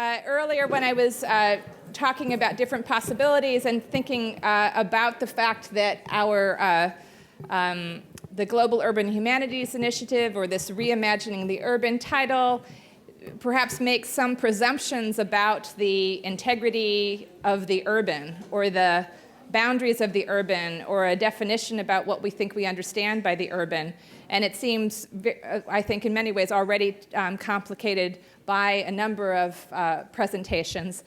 Earlier when I was talking about different possibilities and thinking about the fact that our the Global Urban Humanities Initiative, or this Reimagining the Urban title, perhaps makes some presumptions about the integrity of the urban, or the boundaries of the urban, or a definition about what we think we understand by the urban. And it seems, I think, in many ways already complicated by a number of presentations.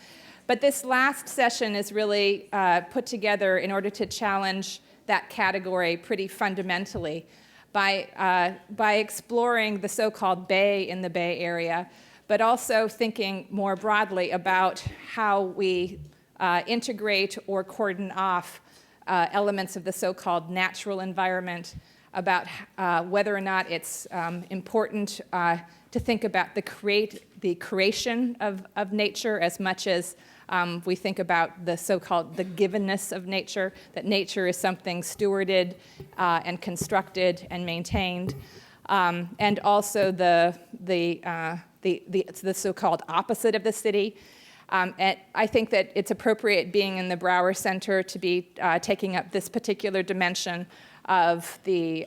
But this last session is really put together in order to challenge that category pretty fundamentally by exploring the so-called Bay in the Bay Area, but also thinking more broadly about how we integrate or cordon off elements of the so-called natural environment, about whether or not it's important to think about the creation of nature as much as we think about the so-called the givenness of nature, that nature is something stewarded and constructed and maintained, and also the so-called opposite of the city. And I think that it's appropriate, being in the Brower Center, to be taking up this particular dimension of the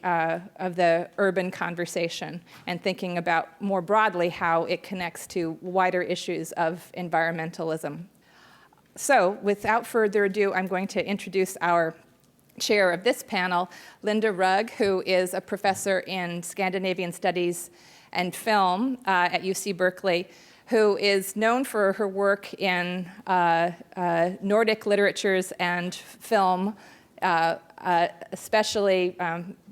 urban conversation and thinking about more broadly how it connects to wider issues of environmentalism. So without further ado, I'm going to introduce our chair of this panel, Linda Rugg, who is a professor in Scandinavian Studies and Film at UC Berkeley, who is known for her work in Nordic literatures and film, especially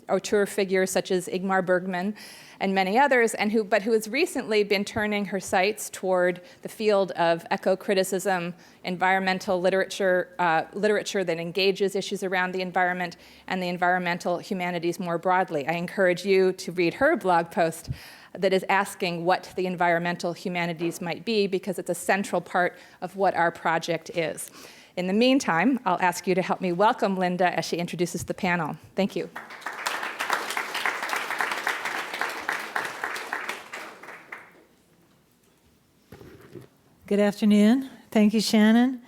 auteur figures such as Ingmar Bergman and many others, but who has recently been turning her sights toward the field of eco-criticism, environmental literature, literature that engages issues around the environment, and the environmental humanities more broadly. I encourage you to read her blog post that is asking what the environmental humanities might be, because it's a central part of what our project is. In the meantime, I'll ask you to help me welcome Linda as she introduces the panel. Thank you. Good afternoon. Thank you, Shannon.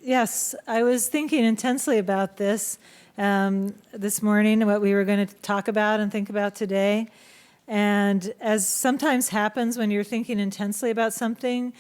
Yes, I was thinking intensely about this morning, what we were going to talk about and think about today. And as sometimes happens when you're thinking intensely about something,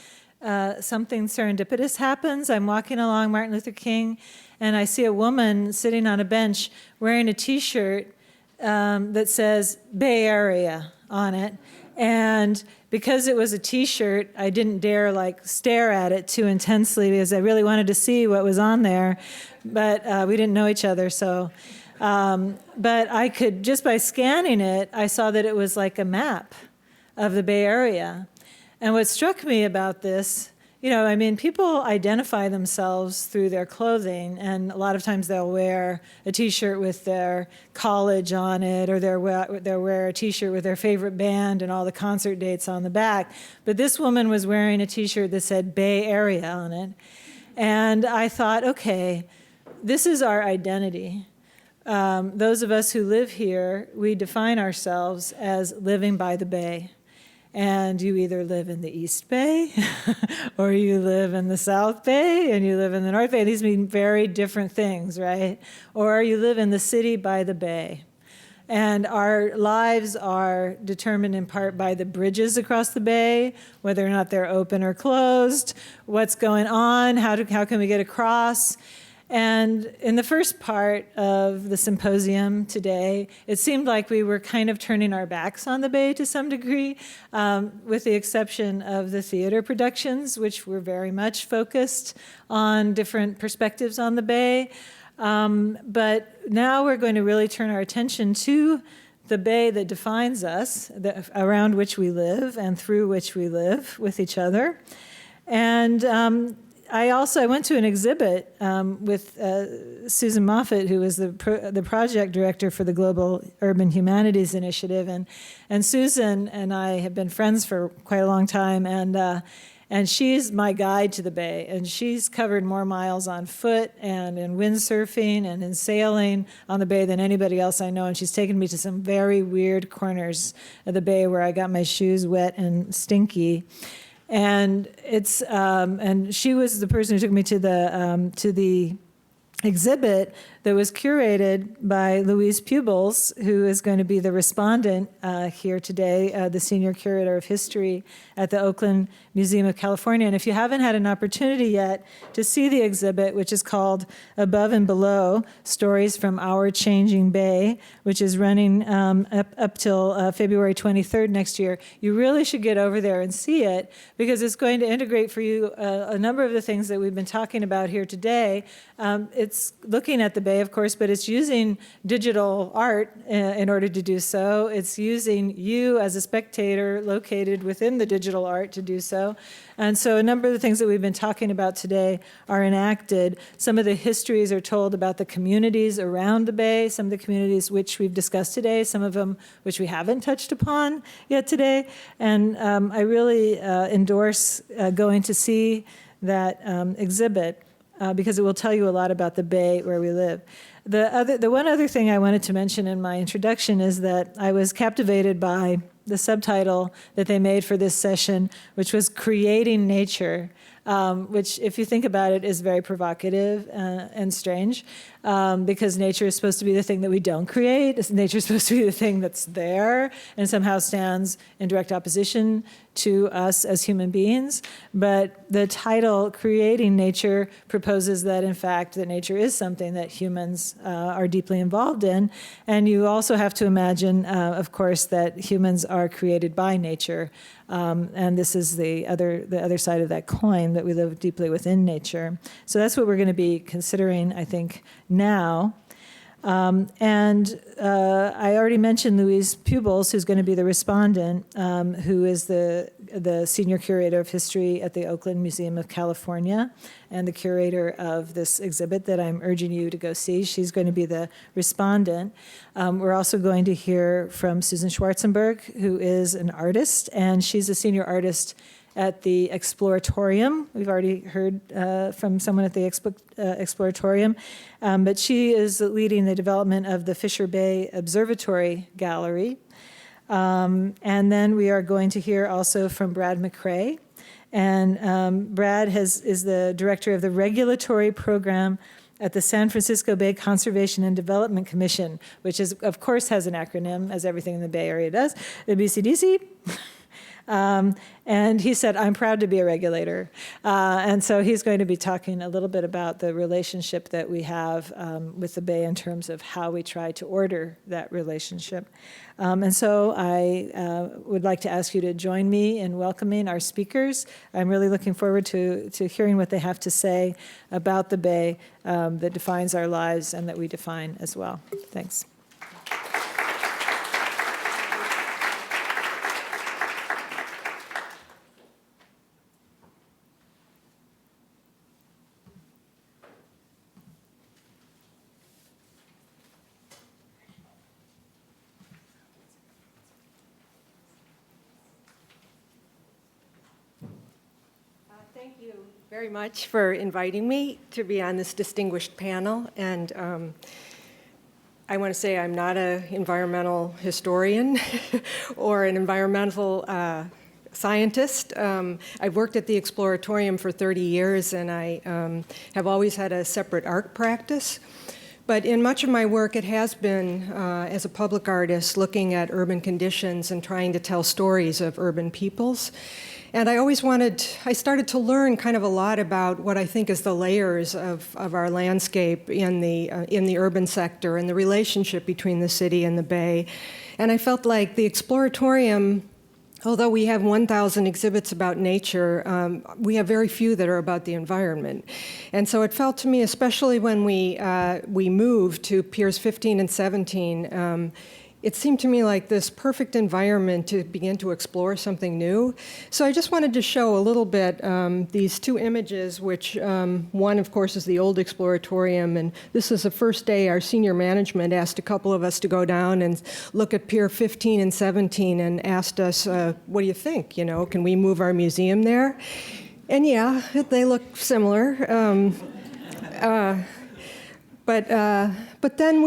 something serendipitous happens. I'm walking along Martin Luther King, and I see a woman sitting on a bench wearing a T-shirt that says Bay Area on it. And because it was a T-shirt, I didn't dare stare at it too intensely, because I really wanted to see what was on there. But we didn't know each other, so. But I could, just by scanning it, I saw that it was like a map of the Bay Area. And what struck me about this, people identify themselves through their clothing, and a lot of times they'll wear a T-shirt with their college on it, or they'll wear a T-shirt with their favorite band and all the concert dates on the back. But this woman was wearing a T-shirt that said Bay Area on it. And I thought, okay, this is our identity. Those of us who live here, we define ourselves as living by the Bay. And you either live in the East Bay, or you live in the South Bay, and you live in the North Bay. These mean very different things, right? Or you live in the city by the Bay. And our lives are determined in part by the bridges across the Bay, whether or not they're open or closed, what's going on, how can we get across. And in the first part of the symposium today, it seemed like we were kind of turning our backs on the Bay to some degree, with the exception of the theater productions, which were very much focused on different perspectives on the Bay. But now we're going to really turn our attention to the Bay that defines us, around which we live and through which we live with each other. And I went to an exhibit with Susan Moffett, who was the project director for the Global Urban Humanities Initiative, and Susan and I have been friends for quite a long time, and she's my guide to the Bay, and she's covered more miles on foot and in windsurfing and in sailing on the Bay than anybody else I know, and she's taken me to some very weird corners of the Bay where I got my shoes wet and stinky. And and she was the person who took me to the exhibit that was curated by Louise Pubols, who is going to be the respondent here today, the senior curator of history at the Oakland Museum of California. And if you haven't had an opportunity yet to see the exhibit, which is called Above and Below, Stories from Our Changing Bay, which is running up till February 23rd next year, you really should get over there and see it, because it's going to integrate for you a number of the things that we've been talking about here today. It's looking at the Bay, of course, but it's using digital art in order to do so. It's using you as a spectator located within the digital art to do so. And so a number of the things that we've been talking about today are enacted. Some of the histories are told about the communities around the Bay, some of the communities which we've discussed today, some of them which we haven't touched upon yet today. And I really endorse going to see that exhibit, because it will tell you a lot about the Bay where we live. The one other thing I wanted to mention in my introduction is that I was captivated by the subtitle that they made for this session, which was Creating Nature, which, if you think about it, is very provocative and strange, because nature is supposed to be the thing that we don't create. Nature is supposed to be the thing that's there and somehow stands in direct opposition to us as human beings. But the title, Creating Nature, proposes that, in fact, that nature is something that humans are deeply involved in. And you also have to imagine, of course, that humans are created by nature. And this is the other side of that coin, that we live deeply within nature. So that's what we're going to be considering, I think, now. And I already mentioned Louise Pubols, who's going to be the respondent, who is the senior curator of history at the Oakland Museum of California and the curator of this exhibit that I'm urging you to go see. She's going to be the respondent. We're also going to hear from Susan Schwartzenberg, who is an artist, and she's a senior artist at the Exploratorium. We've already heard from someone at the Exploratorium, but she is leading the development of the Fisher Bay Observatory Gallery. And then we are going to hear also from Brad McCrea. And Brad is the director of the regulatory program at the San Francisco Bay Conservation and Development Commission, which is, of course, has an acronym, as everything in the Bay Area does, the BCDC. And he said, I'm proud to be a regulator. And so he's going to be talking a little bit about the relationship that we have with the Bay in terms of how we try to order that relationship. And so I would like to ask you to join me in welcoming our speakers. I'm really looking forward to hearing what they have to say about the Bay that defines our lives and that we define as well. Thanks. Thank you very much for inviting me to be on this distinguished panel. And I want to say I'm not an environmental historian or an environmental scientist. I've worked at the Exploratorium for 30 years, and I have always had a separate art practice. But in much of my work, it has been, as a public artist, looking at urban conditions and trying to tell stories of urban peoples. And I started to learn kind of a lot about what I think is the layers of our landscape in the urban sector and the relationship between the city and the Bay. And I felt like the Exploratorium, although we have 1,000 exhibits about nature, we have very few that are about the environment. And so it felt to me, especially when we moved to Piers 15 and 17, it seemed to me like this perfect environment to begin to explore something new. So I just wanted to show a little bit these two images, which one, of course, is the old Exploratorium, and this is the first day our senior management asked a couple of us to go down and look at Pier 15 and 17 and asked us, what do you think? You know, can we move our museum there? And yeah, they look similar. But then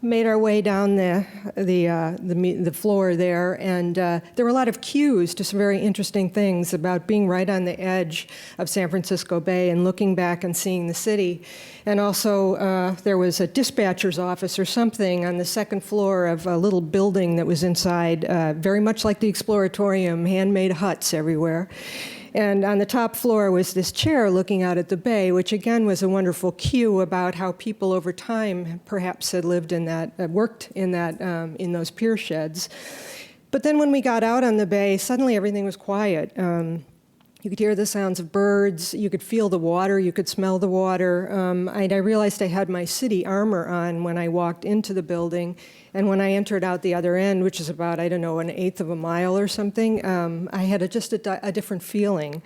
made our way down the floor there, and there were a lot of cues to some very interesting things about being right on the edge of San Francisco Bay and looking back and seeing the city. And also, there was a dispatcher's office or something on the second floor of a little building that was inside, very much like the Exploratorium, handmade huts everywhere. And on the top floor was this chair looking out at the bay, which again was a wonderful cue about how people over time perhaps had lived in that, worked in that, in those pier sheds. But then when we got out on the bay, suddenly everything was quiet. You could hear the sounds of birds, you could feel the water, you could smell the water. I realized I had my city armor on when I walked into the building, and when I entered out the other end, which is about, I don't know, 1/8 of a mile or something, I had just a different feeling.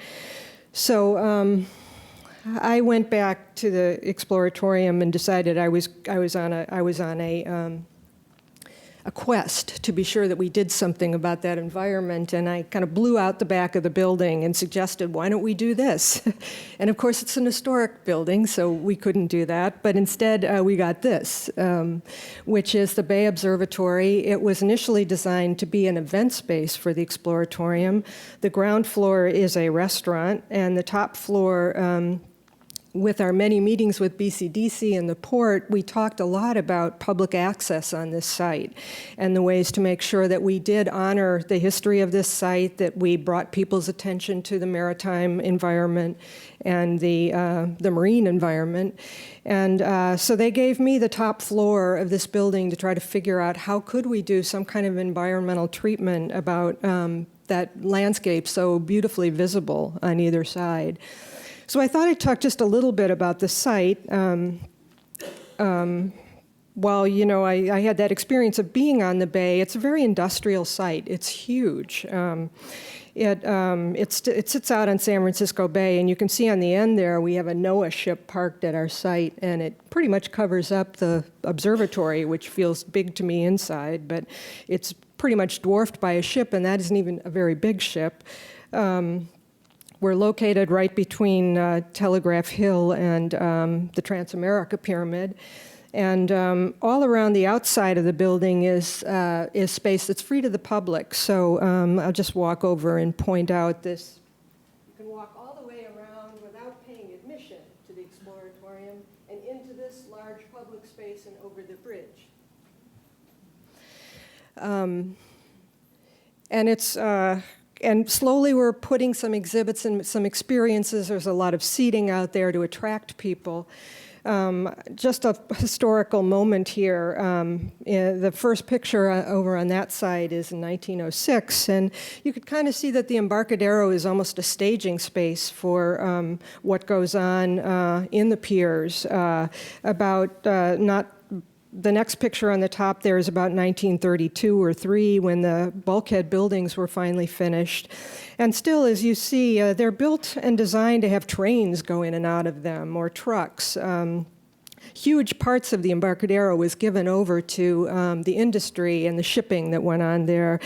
So I went back to the Exploratorium and decided I was on a quest to be sure that we did something about that environment, and I kind of blew out the back of the building and suggested, why don't we do this? And of course, it's an historic building, so we couldn't do that, but instead we got this, which is the Bay Observatory. It was initially designed to be an event space for the Exploratorium. The ground floor is a restaurant, and the top floor, with our many meetings with BCDC and the port, we talked a lot about public access on this site and the ways to make sure that we did honor the history of this site, that we brought people's attention to the maritime environment and the marine environment. And so they gave me the top floor of this building to try to figure out how could we do some kind of environmental treatment about that landscape so beautifully visible on either side. So I thought I'd talk just a little bit about the site. While, you know, I had that experience of being on the bay, it's a very industrial site. It's huge. It sits out on San Francisco Bay, and you can see on the end there we have a NOAA ship parked at our site, and it pretty much covers up the observatory, which feels big to me inside, but it's pretty much dwarfed by a ship, and that isn't even a very big ship. We're located right between Telegraph Hill and the Transamerica Pyramid. And all around the outside of the building is space that's free to the public. So I'll just walk over and point out this. You can walk all the way around without paying admission to the Exploratorium and into this large public space and over the bridge. And it's... And slowly we're putting some exhibits and some experiences. There's a lot of seating out there to attract people. Just a historical moment here. The first picture over on that side is in 1906, and you could kind of see that the Embarcadero is almost a staging space for what goes on in the piers. The next picture on the top there is about 1932 or 3 when the bulkhead buildings were finally finished. And still, as you see, they're built and designed to have trains go in and out of them, or trucks. Huge parts of the Embarcadero was given over to the industry and the shipping that went on there.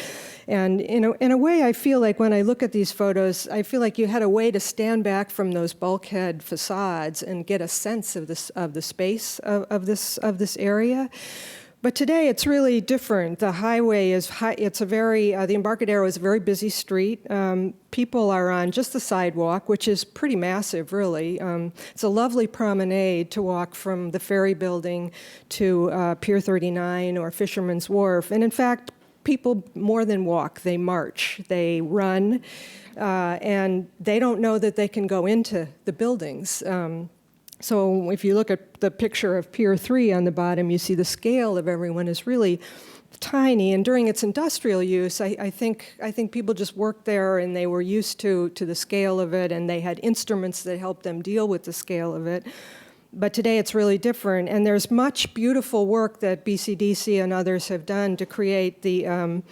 And in a way, I feel like when I look at these photos, I feel like you had a way to stand back from those bulkhead facades and get a sense of the space of this area. But today it's really different. The highway is the Embarcadero is a very busy street. People are on just the sidewalk, which is pretty massive, really. It's a lovely promenade to walk from the ferry building to Pier 39 or Fisherman's Wharf. And in fact, people more than walk, they march, they run, and they don't know that they can go into the buildings. So if you look at the picture of Pier 3 on the bottom, you see the scale of everyone is really tiny. And during its industrial use, I think people just worked there and they were used to the scale of it, and they had instruments that helped them deal with the scale of it. But today it's really different, and there's much beautiful work that BCDC and others have done to create the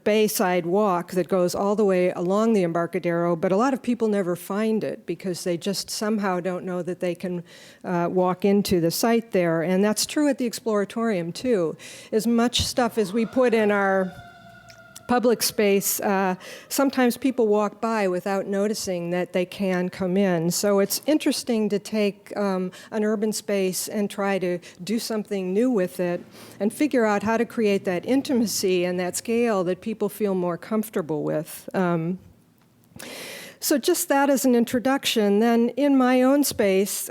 Bayside Walk that goes all the way along the Embarcadero, but a lot of people never find it because they just somehow don't know that they can walk into the site there. And that's true at the Exploratorium, too. As much stuff as we put in our public space, sometimes people walk by without noticing that they can come in. So it's interesting to take an urban space and try to do something new with it and figure out how to create that intimacy and that scale that people feel more comfortable with. So just that as an introduction. Then in my own space,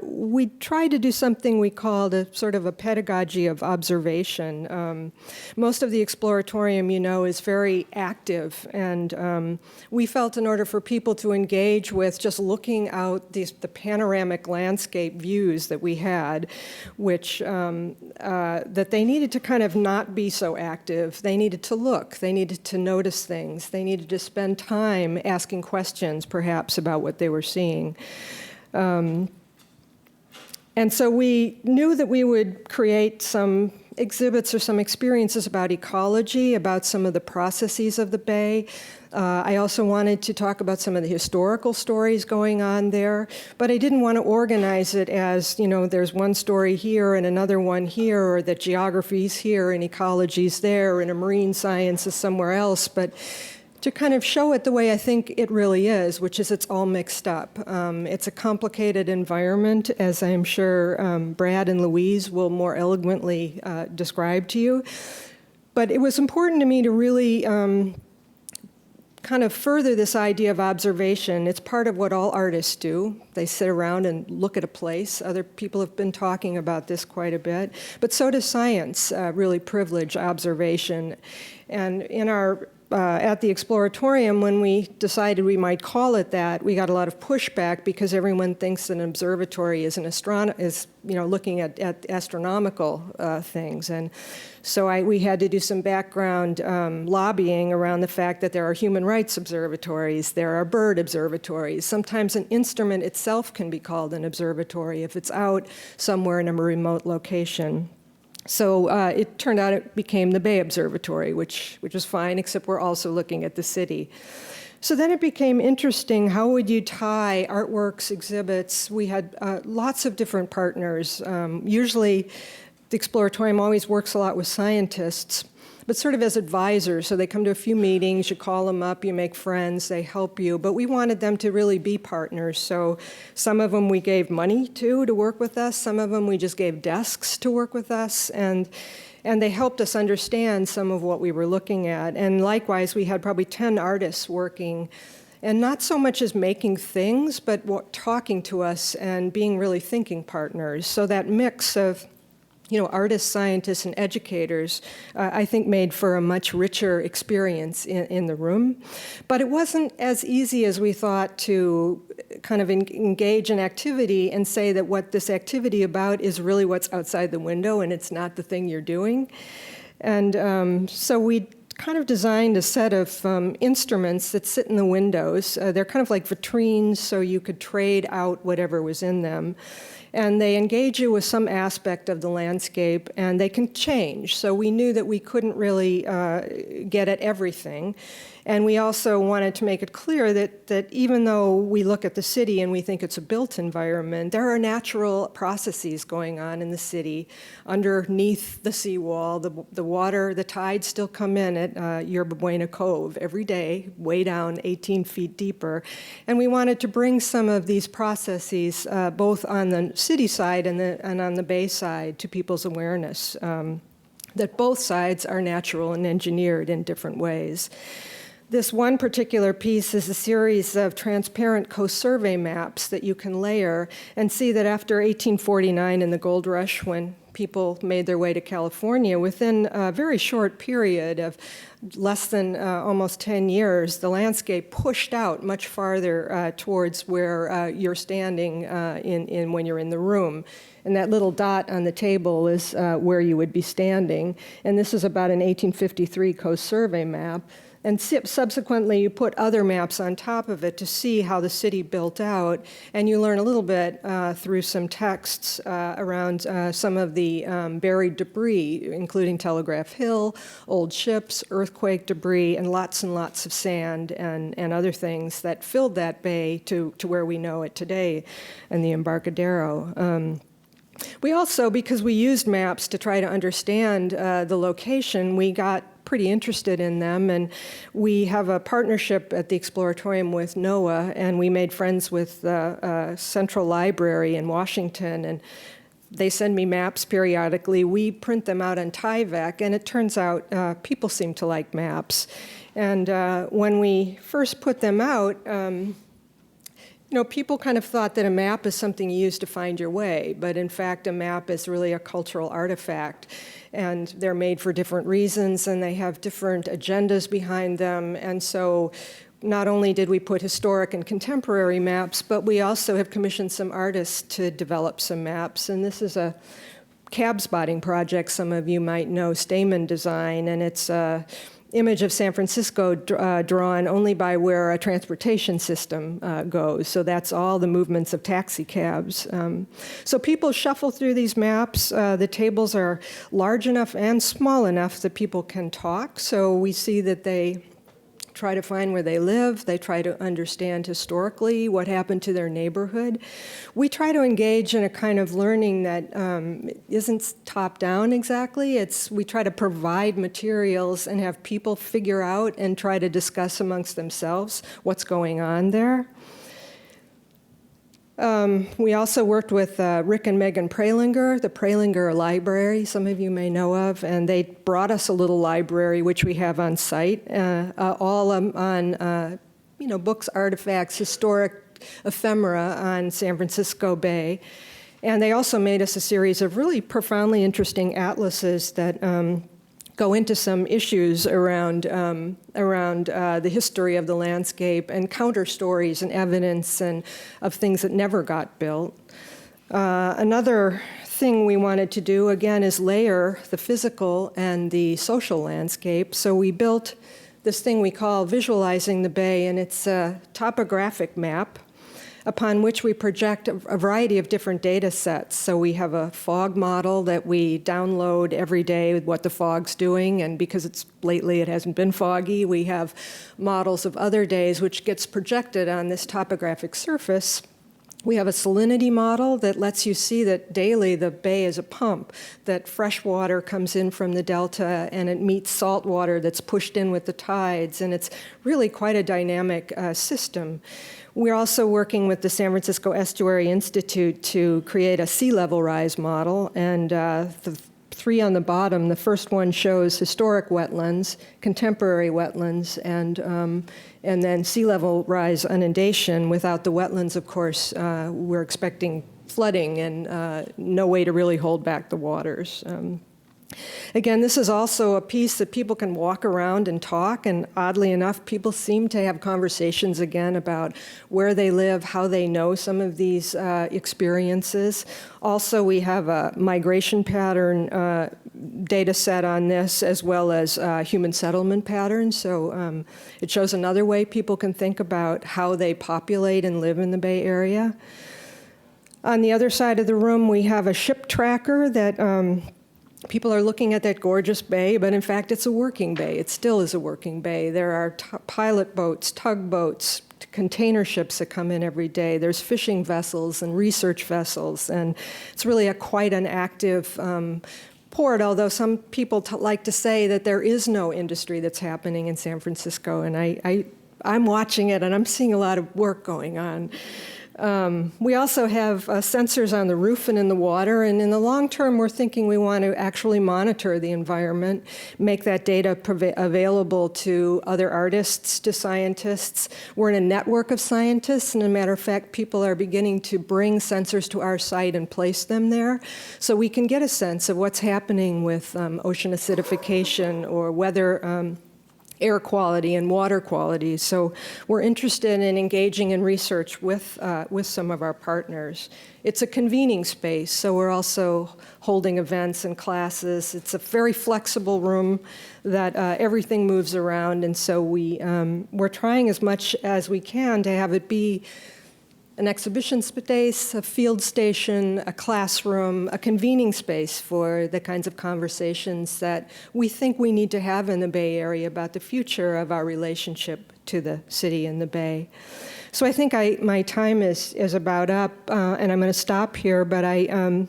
we tried to do something we called a sort of a pedagogy of observation. Most of the exploratorium, you know, is very active, and we felt in order for people to engage with just looking out the panoramic landscape views that we had, which that they needed to kind of not be so active. They needed to look. They needed to notice things. They needed to spend time asking questions, perhaps, about what they were seeing. And so we knew that we would create some exhibits or some experiences about ecology, about some of the processes of the bay. I also wanted to talk about some of the historical stories going on there, but I didn't want to organize it as, you know, there's one story here and another one here, or that geography's here and ecology's there and a marine science is somewhere else, but to kind of show it the way I think it really is, which is it's all mixed up. It's a complicated environment, as I'm sure Brad and Louise will more eloquently describe to you. But it was important to me to really kind of further this idea of observation. It's part of what all artists do. They sit around and look at a place. Other people have been talking about this quite a bit. But so does science really privilege observation. And in our at the Exploratorium, when we decided we might call it that, we got a lot of pushback because everyone thinks an observatory is looking at astronomical things. And so we had to do some background lobbying around the fact that there are human rights observatories, there are bird observatories. Sometimes an instrument itself can be called an observatory if it's out somewhere in a remote location. So it turned out it became the Bay Observatory, which was fine, except we're also looking at the city. So then it became interesting, how would you tie artworks, exhibits? We had lots of different partners. Usually the Exploratorium always works a lot with scientists, but sort of as advisors. So they come to a few meetings, you call them up, you make friends, they help you. But we wanted them to really be partners. So some of them we gave money to work with us. Some of them we just gave desks to work with us. And they helped us understand some of what we were looking at. And likewise, we had probably 10 artists working, and not so much as making things, but talking to us and being really thinking partners. So that mix of artists, scientists, and educators, I think made for a much richer experience in the room. But it wasn't as easy as we thought to kind of engage in activity and say that what this activity about is really what's outside the window and it's not the thing you're doing. And so we kind of designed a set of instruments that sit in the windows. They're kind of like vitrines, so you could trade out whatever was in them. And they engage you with some aspect of the landscape, and they can change. So we knew that we couldn't really get at everything. And we also wanted to make it clear that even though we look at the city and we think it's a built environment, there are natural processes going on in the city underneath the seawall. The water, the tides still come in at Yerba Buena Cove every day, way down 18 feet deeper. And we wanted to bring some of these processes, both on the city side and on the bay side, to people's awareness, that both sides are natural and engineered in different ways. This one particular piece is a series of transparent coast survey maps that you can layer and see that after 1849 in the gold rush, when people made their way to California, within a very short period of less than almost 10 years, the landscape pushed out much farther towards where you're standing in when you're in the room. And that little dot on the table is where you would be standing. And this is about an 1853 coast survey map. And subsequently, you put other maps on top of it to see how the city built out, and you learn a little bit through some texts around some of the buried debris, including Telegraph Hill, old ships, earthquake debris, and lots of sand and other things that filled that bay to where we know it today in the Embarcadero. We also, because we used maps to try to understand the location, we got pretty interested in them. And we have a partnership at the Exploratorium with NOAA, and we made friends with the Central Library in Washington. And they send me maps periodically. We print them out on Tyvek, and it turns out people seem to like maps. And when we first put them out, people kind of thought that a map is something you use to find your way, but in fact, a map is really a cultural artifact. And they're made for different reasons, and they have different agendas behind them. And so not only did we put historic and contemporary maps, but we also have commissioned some artists to develop some maps. And this is a cab spotting project some of you might know, Stamen Design, and it's a image of San Francisco drawn only by where a transportation system goes. So that's all the movements of taxi cabs. So people shuffle through these maps. The tables are large enough and small enough that people can talk. So we see that they try to find where they live. They try to understand historically what happened to their neighborhood. We try to engage in a kind of learning that isn't top-down exactly. We try to provide materials and have people figure out and try to discuss amongst themselves what's going on there. We also worked with Rick and Megan Prelinger, the Prelinger Library, some of you may know of, and they brought us a little library, which we have on site, all on books, artifacts, historic ephemera on San Francisco Bay. And they also made us a series of really profoundly interesting atlases that go into some issues around the history of the landscape and counter stories and evidence and of things that never got built. Another thing we wanted to do, again, is layer the physical and the social landscape. So we built this thing we call Visualizing the Bay, and it's a topographic map upon which we project a variety of different data sets. So we have a fog model that we download every day with what the fog's doing, and because lately it hasn't been foggy, we have models of other days which gets projected on this topographic surface. We have a salinity model that lets you see that daily the bay is a pump, that fresh water comes in from the delta and it meets salt water that's pushed in with the tides, and it's really quite a dynamic system. We're also working with the San Francisco Estuary Institute to create a sea level rise model, and the three on the bottom, the first one shows historic wetlands, contemporary wetlands, and then sea level rise inundation. Without the wetlands, of course, we're expecting flooding and no way to really hold back the waters. Again, this is also a piece that people can walk around and talk, and oddly enough, people seem to have conversations again about where they live, how they know some of these experiences. Also, we have a migration pattern data set on this, as well as human settlement patterns. So it shows another way people can think about how they populate and live in the Bay Area. On the other side of the room, we have a ship tracker that people are looking at that gorgeous bay, but in fact, it's a working bay. It still is a working bay. There are pilot boats, tugboats, container ships that come in every day. There's fishing vessels and research vessels, and it's really quite an active port, although some people like to say that there is no industry that's happening in San Francisco, and I'm watching it, and I'm seeing a lot of work going on. We also have sensors on the roof and in the water, and in the long term, we're thinking we want to actually monitor the environment, make that data available to other artists, to scientists. We're in a network of scientists, and as a matter of fact, people are beginning to bring sensors to our site and place them there, so we can get a sense of what's happening with ocean acidification or weather air quality and water quality. So we're interested in engaging in research with some of our partners. It's a convening space, so we're also holding events and classes. It's a very flexible room that everything moves around, and so we're trying as much as we can to have it be an exhibition space, a field station, a classroom, a convening space for the kinds of conversations that we think we need to have in the Bay Area about the future of our relationship to the city and the Bay. So I think my time is about up, and I'm going to stop here, but I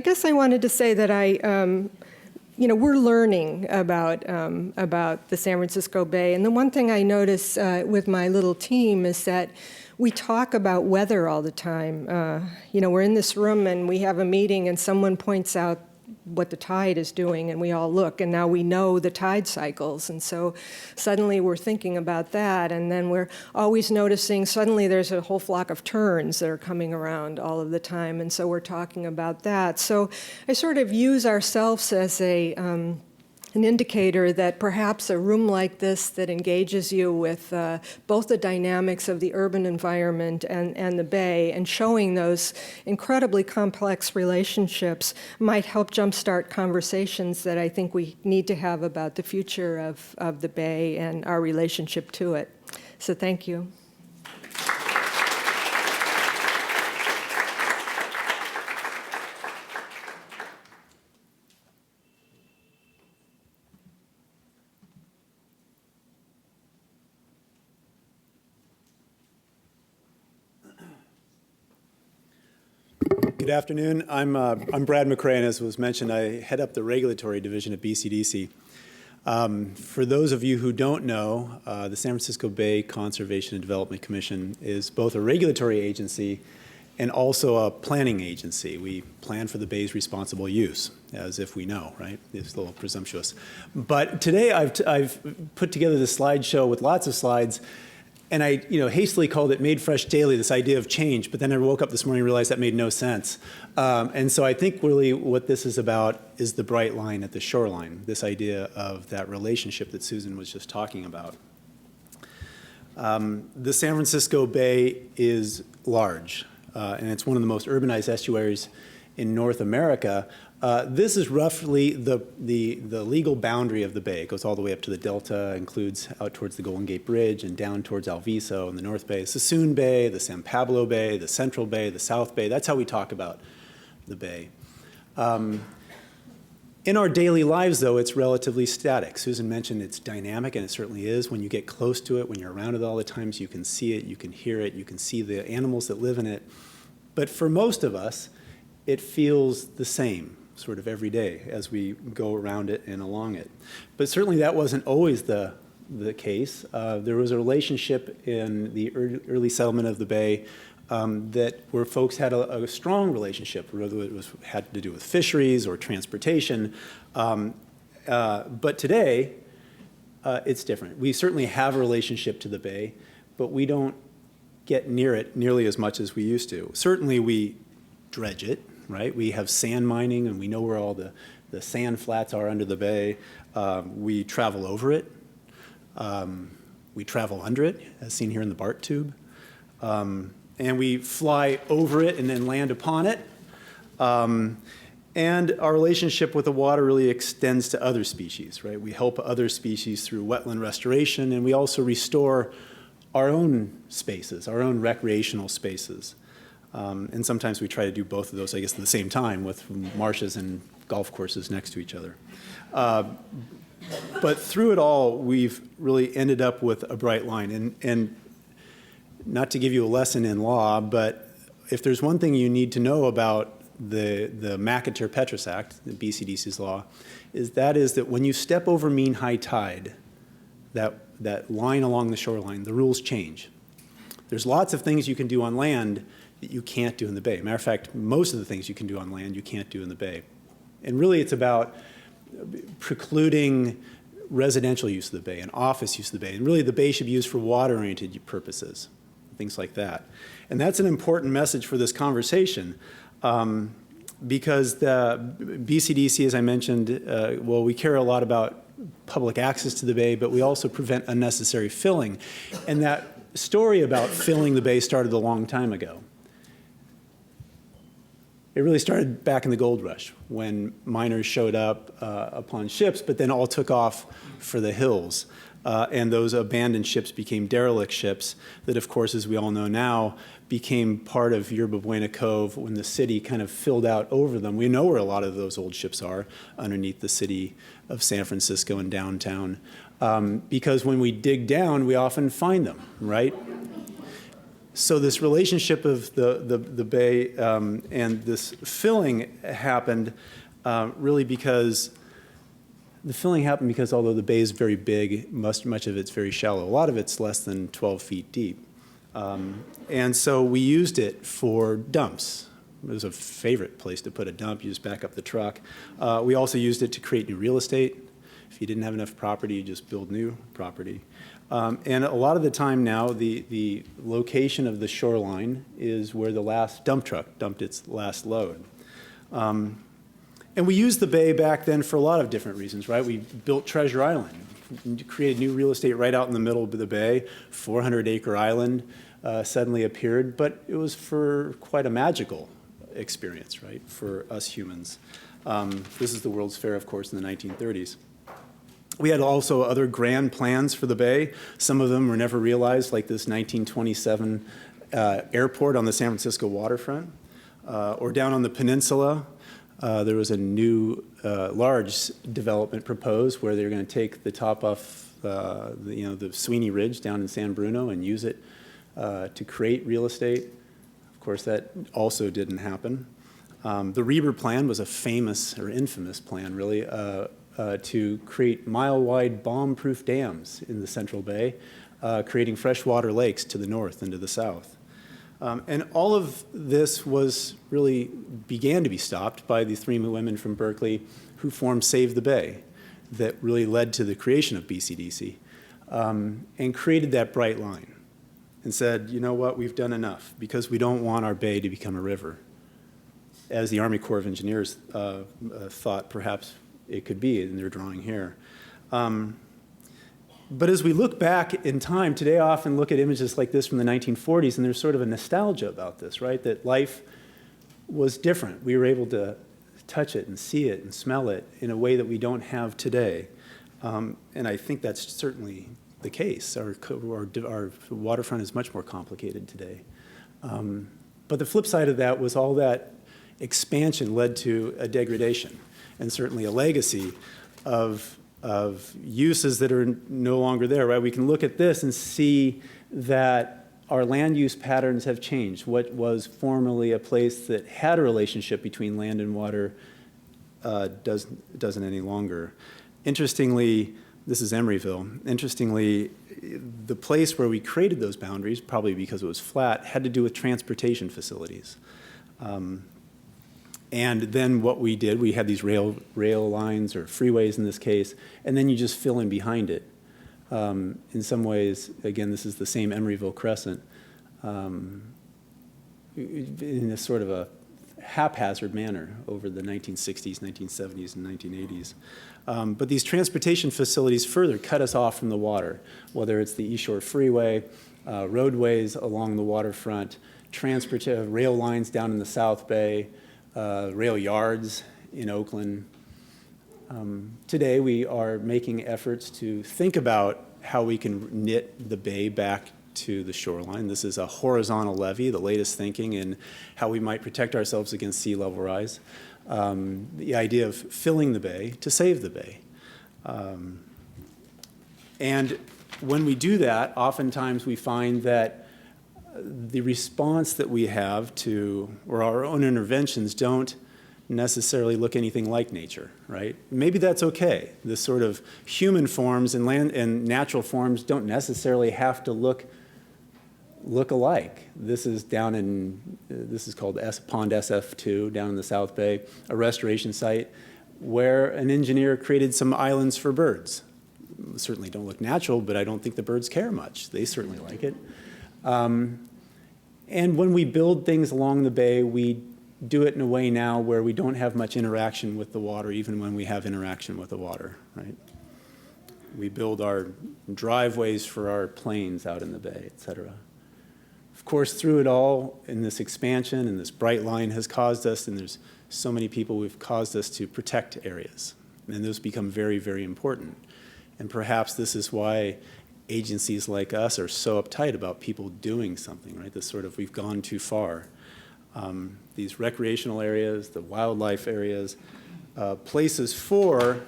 guess I wanted to say that we're learning about the San Francisco Bay. And the one thing I notice with my little team is that we talk about weather all the time. We're in this room and we have a meeting and someone points out what the tide is doing, and we all look, and now we know the tide cycles, and so suddenly we're thinking about that, and then we're always noticing suddenly there's a whole flock of terns that are coming around all of the time, and so we're talking about that. So I sort of use ourselves as an indicator that perhaps a room like this that engages you with both the dynamics of the urban environment and the bay, and showing those incredibly complex relationships might help jumpstart conversations that I think we need to have about the future of the bay and our relationship to it. So thank you. Good afternoon. I'm Brad McCrea, and as was mentioned, I head up the regulatory division at BCDC. For those of you who don't know, the San Francisco Bay Conservation and Development Commission is both a regulatory agency and also a planning agency. We plan for the bay's responsible use, as if we know, right? It's a little presumptuous. But today I've put together this slideshow with lots of slides, and I hastily called it Made Fresh Daily, this idea of change, but then I woke up this morning and realized that made no sense. And so I think really what this is about is the bright line at the shoreline, this idea of that relationship that Susan was just talking about. The San Francisco Bay is large, and it's one of the most urbanized estuaries in North America. This is roughly the legal boundary of the bay. It goes all the way up to the Delta, includes out towards the Golden Gate Bridge and down towards Alviso and the North Bay, Sassoon Bay, the San Pablo Bay, the Central Bay, the South Bay. That's how we talk about the bay. In our daily lives, though, it's relatively static. Susan mentioned it's dynamic, and it certainly is. When you get close to it, when you're around it all the times, you can see it, you can hear it, you can see the animals that live in it. But for most of us, it feels the same sort of every day as we go around it and along it. But certainly that wasn't always the case. There was a relationship in the early settlement of the bay where folks had a strong relationship, whether it had to do with fisheries or transportation. But today, it's different. We certainly have a relationship to the bay, but we don't get near it nearly as much as we used to. Certainly we dredge it, right? We have sand mining, and we know where all the sand flats are under the bay. We travel over it. We travel under it, as seen here in the BART tube. And we fly over it and then land upon it. And our relationship with the water really extends to other species, right? We help other species through wetland restoration, and we also restore our own spaces, our own recreational spaces. And sometimes we try to do both of those, I guess, at the same time with marshes and golf courses next to each other. But through it all, we've really ended up with a bright line. And not to give you a lesson in law, but if there's one thing you need to know about the McIntyre-Petras Act, the BCDC's law, is that when you step over mean high tide, that line along the shoreline, the rules change. There's lots of things you can do on land that you can't do in the bay. Matter of fact, most of the things you can do on land, you can't do in the bay. And really it's about precluding residential use of the bay and office use of the bay. And really the bay should be used for water-oriented purposes, things like that. And that's an important message for this conversation because the BCDC, as I mentioned, we care a lot about public access to the bay, but we also prevent unnecessary filling. And that story about filling the bay started a long time ago. It really started back in the gold rush when miners showed up upon ships, but then all took off for the hills. And those abandoned ships became derelict ships that, of course, as we all know now, became part of Yerba Buena Cove when the city kind of filled out over them. We know where a lot of those old ships are, underneath the city of San Francisco and downtown, because when we dig down, we often find them, right? So this relationship of the bay and this filling happened really because The filling happened because although the bay is very big, much of it's very shallow. A lot of it's less than 12 feet deep. And so we used it for dumps. It was a favorite place to put a dump. You just back up the truck. We also used it to create new real estate. If you didn't have enough property, you just build new property. And a lot of the time now, the location of the shoreline is where the last dump truck dumped its last load. And we used the bay back then for a lot of different reasons, right? We built Treasure Island, created new real estate right out in the middle of the bay, 400-acre island suddenly appeared, but it was for quite a magical experience, right, for us humans. This is the World's Fair, of course, in the 1930s. We had also other grand plans for the bay. Some of them were never realized, like this 1927 airport on the San Francisco waterfront. Or down on the peninsula, there was a new large development proposed where they're going to take the top off the Sweeney Ridge down in San Bruno and use it to create real estate. Of course, that also didn't happen. The Reber plan was a famous or infamous plan, really, to create mile-wide bomb-proof dams in the Central Bay, creating freshwater lakes to the north and to the south. And all of this began to be stopped by the three women from Berkeley who formed Save the Bay, that really led to the creation of BCDC, and created that bright line and said, you know what, we've done enough because we don't want our bay to become a river, as the Army Corps of Engineers thought perhaps it could be in their drawing here. But as we look back in time, today I often look at images like this from the 1940s, and there's sort of a nostalgia about this, right? That life was different. We were able to touch it and see it and smell it in a way that we don't have today. And I think that's certainly the case. Our waterfront is much more complicated today. But the flip side of that was all that expansion led to a degradation, and certainly a legacy of uses that are no longer there, right? We can look at this and see that our land use patterns have changed. What was formerly a place that had a relationship between land and water doesn't any longer. Interestingly, this is Emeryville. Interestingly, the place where we created those boundaries, probably because it was flat, had to do with transportation facilities. And then what we did, we had these rail lines or freeways in this case, and then you just fill in behind it. In some ways, again, this is the same Emeryville Crescent, in a sort of a haphazard manner over the 1960s, 1970s, and 1980s. But these transportation facilities further cut us off from the water, whether it's the East Shore Freeway, roadways along the waterfront, rail lines down in the South Bay, rail yards in Oakland. Today, we are making efforts to think about how we can knit the bay back to the shoreline. This is a horizontal levee, the latest thinking in how we might protect ourselves against sea level rise. The idea of filling the bay to save the bay. And when we do that, oftentimes we find that the response that we have to, or our own interventions don't necessarily look anything like nature, right? Maybe that's okay. The sort of human forms and land and natural forms don't necessarily have to look alike. This is this is called Pond SF2 down in the South Bay, a restoration site where an engineer created some islands for birds. Certainly don't look natural, but I don't think the birds care much. They certainly like it. And when we build things along the bay, we do it in a way now where we don't have much interaction with the water, even when we have interaction with the water, right? We build our driveways for our planes out in the bay, et cetera. Of course, through it all, in this expansion and this bright line has caused us, and there's so many people who've caused us to protect areas. And those become very, very important. And perhaps this is why agencies like us are so uptight about people doing something, right? This sort of, we've gone too far. These recreational areas, the wildlife areas, places for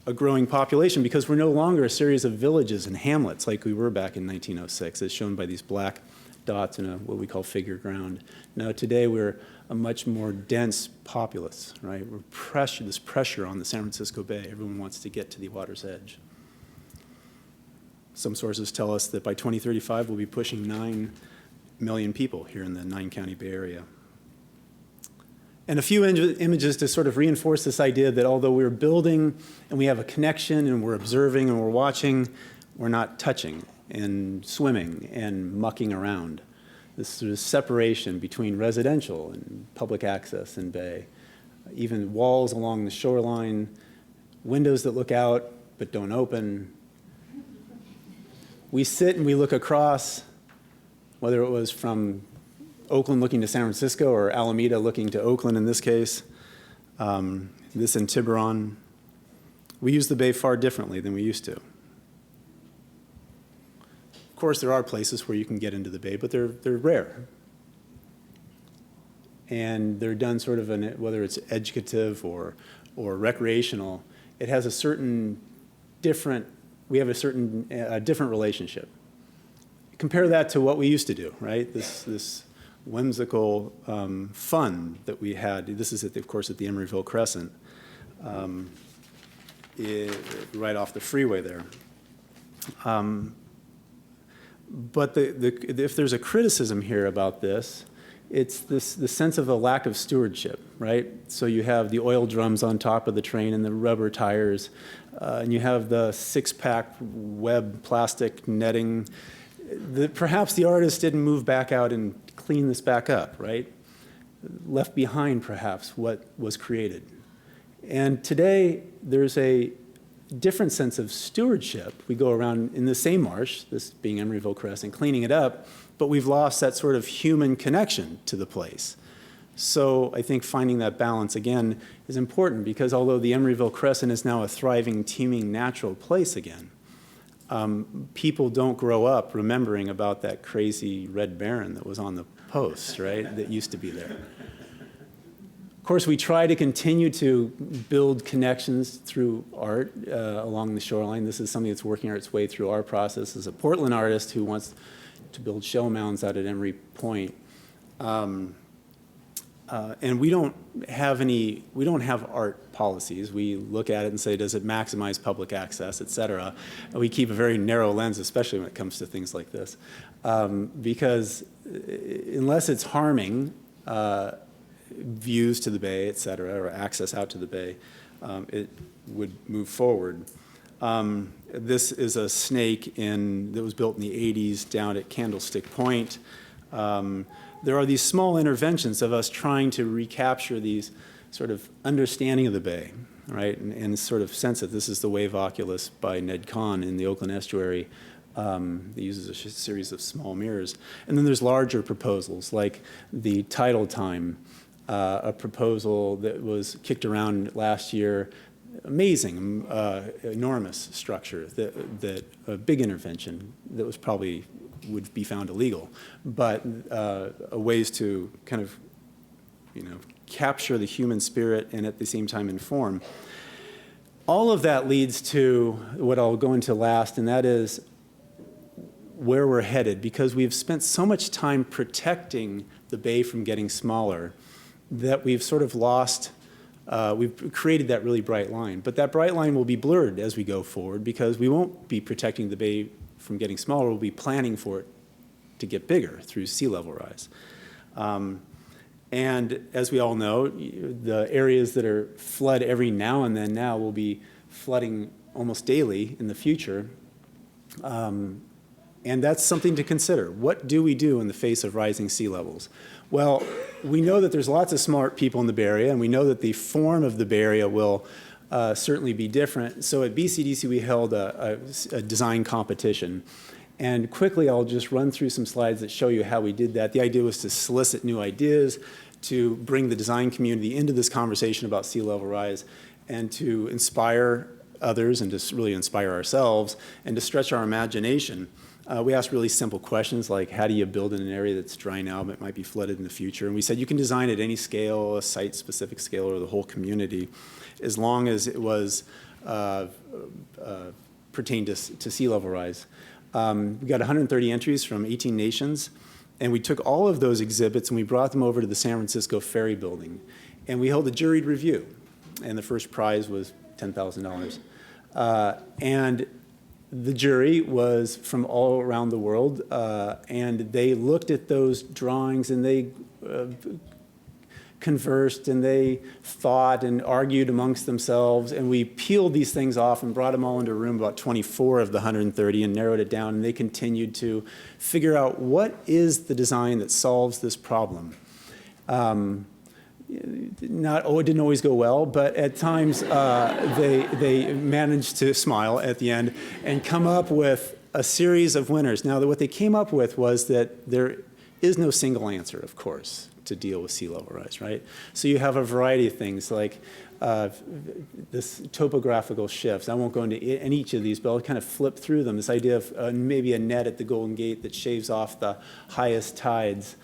a growing population, because we're no longer a series of villages and hamlets like we were back in 1906, as shown by these black dots in what we call figure ground. No, today we're a much more dense populace, right? This pressure on the San Francisco Bay. Everyone wants to get to the water's edge. Some sources tell us that by 2035, we'll be pushing 9 million people here in the 9-county Bay Area. And a few images to sort of reinforce this idea that although we're building and we have a connection and we're observing and we're watching, we're not touching and swimming and mucking around. This sort of separation between residential and public access in Bay, even walls along the shoreline, windows that look out but don't open. We sit and we look across, whether it was from Oakland looking to San Francisco or Alameda looking to Oakland in this case, this in Tiburon. We use the Bay far differently than we used to. Of course, there are places where you can get into the Bay, but they're rare. And they're done sort of, whether it's educative or recreational, it has a certain different, we have a certain different relationship. Compare that to what we used to do, right? This whimsical fun that we had. This is, of course, at the Emeryville Crescent, right off the freeway there. But if there's a criticism here about this, it's the sense of a lack of stewardship, right? So you have the oil drums on top of the train and the rubber tires, and you have the six-pack web plastic netting. Perhaps the artist didn't move back out and clean this back up, right? Left behind, perhaps, what was created. And today, there's a different sense of stewardship. We go around in the same marsh, this being Emeryville Crescent, cleaning it up, but we've lost that sort of human connection to the place. So I think finding that balance, again, is important because although the Emeryville Crescent is now a thriving, teeming, natural place again, people don't grow up remembering about that crazy red baron that was on the post, right, that used to be there. Of course, we try to continue to build connections through art along the shoreline. This is something that's working its way through our process. As a Portland artist who wants to build shell mounds out at Emery Point, and we don't have art policies. We look at it and say, does it maximize public access, et cetera? And we keep a very narrow lens, especially when it comes to things like this, because unless it's harming views to the Bay, et cetera, or access out to the Bay, it would move forward. This is a snake that was built in the 80s down at Candlestick Point. There are these small interventions of us trying to recapture these sort of understanding of the Bay, right, and sort of sense that this is the wave oculus by Ned Kahn in the Oakland estuary. That uses a series of small mirrors. And then there's larger proposals like the tidal time, a proposal that was kicked around last year. Amazing, enormous structure, that a big intervention that was probably would be found illegal, but ways to kind of, capture the human spirit and at the same time inform. All of that leads to what I'll go into last, and that is where we're headed, because we've spent so much time protecting the Bay from getting smaller that we've sort of lost. We've created that really bright line, but that bright line will be blurred as we go forward because we won't be protecting the Bay from getting smaller. We'll be planning for it to get bigger through sea level rise. And as we all know, the areas that are flood every now and then now will be flooding almost daily in the future. And that's something to consider. What do we do in the face of rising sea levels? Well, we know that there's lots of smart people in the Bay Area, and we know that the form of the Bay Area will certainly be different. So at BCDC, we held a design competition. And quickly, I'll just run through some slides that show you how we did that. The idea was to solicit new ideas, to bring the design community into this conversation about sea level rise, and to inspire others and to really inspire ourselves, and to stretch our imagination. We asked really simple questions like, how do you build in an area that's dry now but might be flooded in the future? And we said you can design at any scale, a site-specific scale, or the whole community, as long as it was pertained to sea level rise. We got 130 entries from 18 nations. And we took all of those exhibits and we brought them over to the San Francisco Ferry Building. And we held a juried review. And the first prize was $10,000. And the jury was from all around the world. And they looked at those drawings and they conversed and they thought and argued amongst themselves, and we peeled these things off and brought them all into a room, about 24 of the 130, and narrowed it down, and they continued to figure out what is the design that solves this problem. It didn't always go well, but at times they managed to smile at the end and come up with a series of winners. Now, what they came up with was that there is no single answer, of course, to deal with sea level rise, right? So you have a variety of things like this topographical shifts. I won't go into each of these, but I'll kind of flip through them. This idea of maybe a net at the Golden Gate that shaves off the highest tides,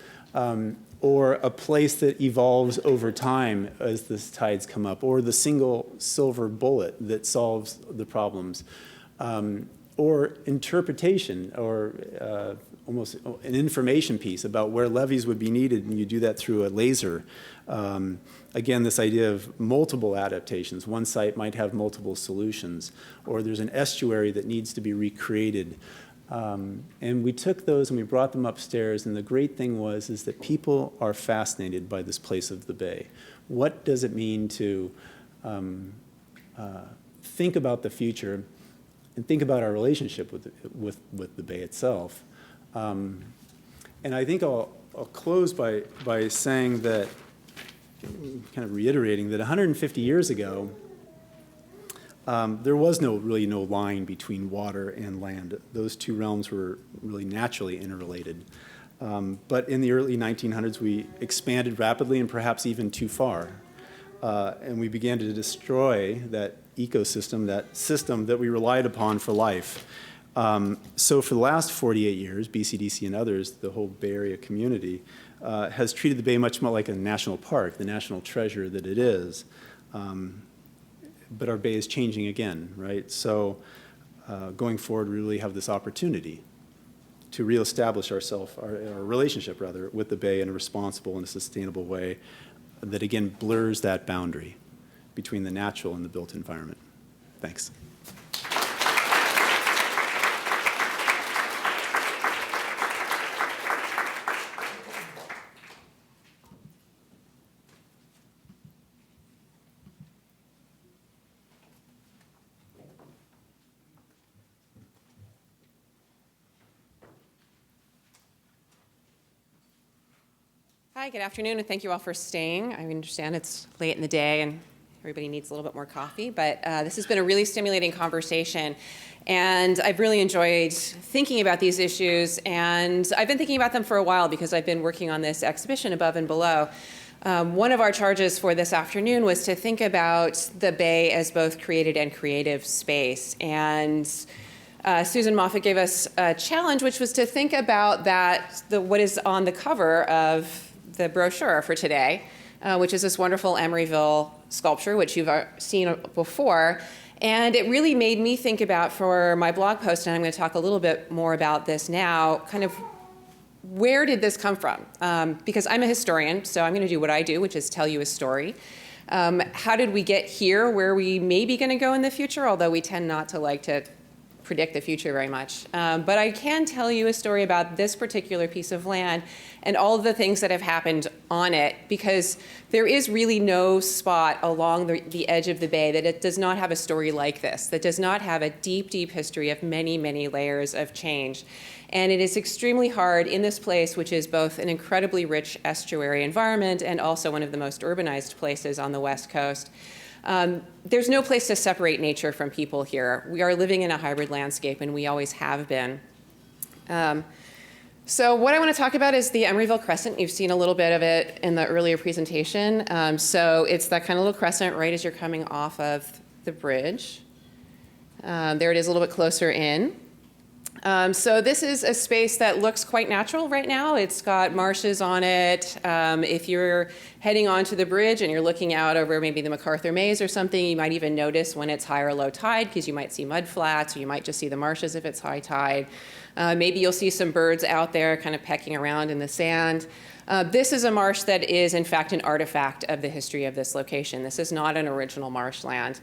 or a place that evolves over time as the tides come up, or the single silver bullet that solves the problems, or interpretation, or almost an information piece about where levees would be needed, and you do that through a laser. Again, this idea of multiple adaptations. One site might have multiple solutions, or there's an estuary that needs to be recreated. And we took those and we brought them upstairs, and the great thing is that people are fascinated by this place of the bay. What does it mean to think about the future and think about our relationship with the bay itself? And I think I'll close by saying that, kind of reiterating that 150 years ago, there was really no line between water and land. Those two realms were really naturally interrelated. But in the early 1900s, we expanded rapidly and perhaps even too far. And we began to destroy that ecosystem, that system that we relied upon for life. So for the last 48 years, BCDC and others, the whole Bay Area community, has treated the Bay much more like a national park, the national treasure that it is. But our Bay is changing again, right? So going forward, we really have this opportunity to reestablish our relationship, rather, with the Bay in a responsible and a sustainable way that, again, blurs that boundary between the natural and the built environment. Thanks. Hi, good afternoon, and thank you all for staying. I understand it's late in the day and everybody needs a little bit more coffee, but this has been a really stimulating conversation, and I've really enjoyed thinking about these issues, and I've been thinking about them for a while because I've been working on this exhibition, Above and Below. One of our charges for this afternoon was to think about the Bay as both created and creative space, and Susan Moffat gave us a challenge, which was to think about what is on the cover of the brochure for today, which is this wonderful Emeryville sculpture, which you've seen before. And it really made me think about, for my blog post, and I'm going to talk a little bit more about this now, kind of where did this come from? Because I'm a historian, so I'm going to do what I do, which is tell you a story. How did we get here, where we may be going to go in the future, although we tend not to like to predict the future very much. But I can tell you a story about this particular piece of land and all of the things that have happened on it, because there is really no spot along the edge of the Bay that it does not have a story like this, that does not have a deep, deep history of many, many layers of change. And it is extremely hard in this place, which is both an incredibly rich estuary environment and also one of the most urbanized places on the West Coast. There's no place to separate nature from people here. We are living in a hybrid landscape, and we always have been. So what I want to talk about is the Emeryville Crescent. You've seen a little bit of it in the earlier presentation. So it's that kind of little crescent right as you're coming off of the bridge. There it is a little bit closer in. So this is a space that looks quite natural right now. It's got marshes on it. If you're heading onto the bridge and you're looking out over maybe the MacArthur Maze or something, you might even notice when it's high or low tide because you might see mud flats, or you might just see the marshes if it's high tide. Maybe you'll see some birds out there kind of pecking around in the sand. This is a marsh that is, in fact, an artifact of the history of this location. This is not an original marshland.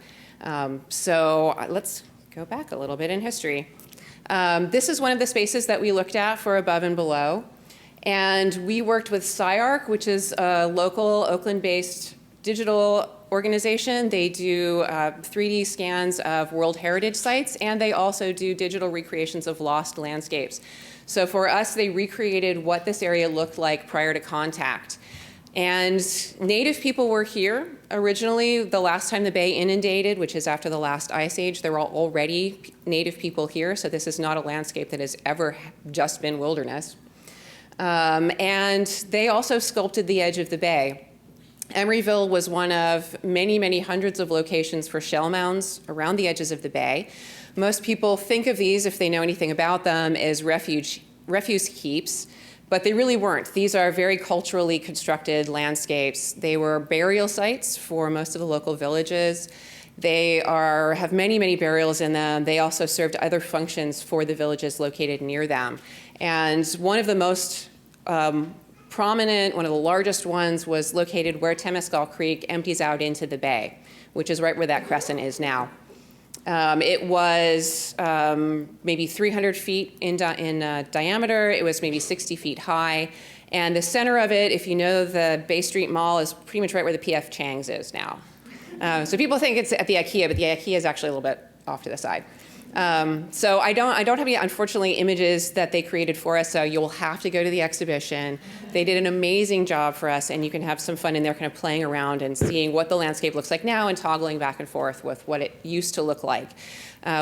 So let's go back a little bit in history. This is one of the spaces that we looked at for above and below. And we worked with SciArc, which is a local Oakland-based digital organization. They do 3D scans of World Heritage sites, and they also do digital recreations of lost landscapes. So for us, they recreated what this area looked like prior to contact. And native people were here originally. The last time the bay inundated, which is after the last ice age, there were already native people here. So this is not a landscape that has ever just been wilderness. And they also sculpted the edge of the bay. Emeryville was one of many, many hundreds of locations for shell mounds around the edges of the bay. Most people think of these, if they know anything about them, as refuse heaps. But they really weren't. These are very culturally constructed landscapes. They were burial sites for most of the local villages. They have many, many burials in them. They also served other functions for the villages located near them. And one of the most prominent, one of the largest ones, was located where Temescal Creek empties out into the bay, which is right where that crescent is now. It was maybe 300 feet in diameter. It was maybe 60 feet high. And the center of it, if you know the Bay Street Mall, is pretty much right where the P.F. Chang's is now. So people think it's at the IKEA, but the IKEA is actually a little bit off to the side. So I don't have any, unfortunately, images that they created for us, so you'll have to go to the exhibition. They did an amazing job for us, and you can have some fun in there kind of playing around and seeing what the landscape looks like now and toggling back and forth with what it used to look like.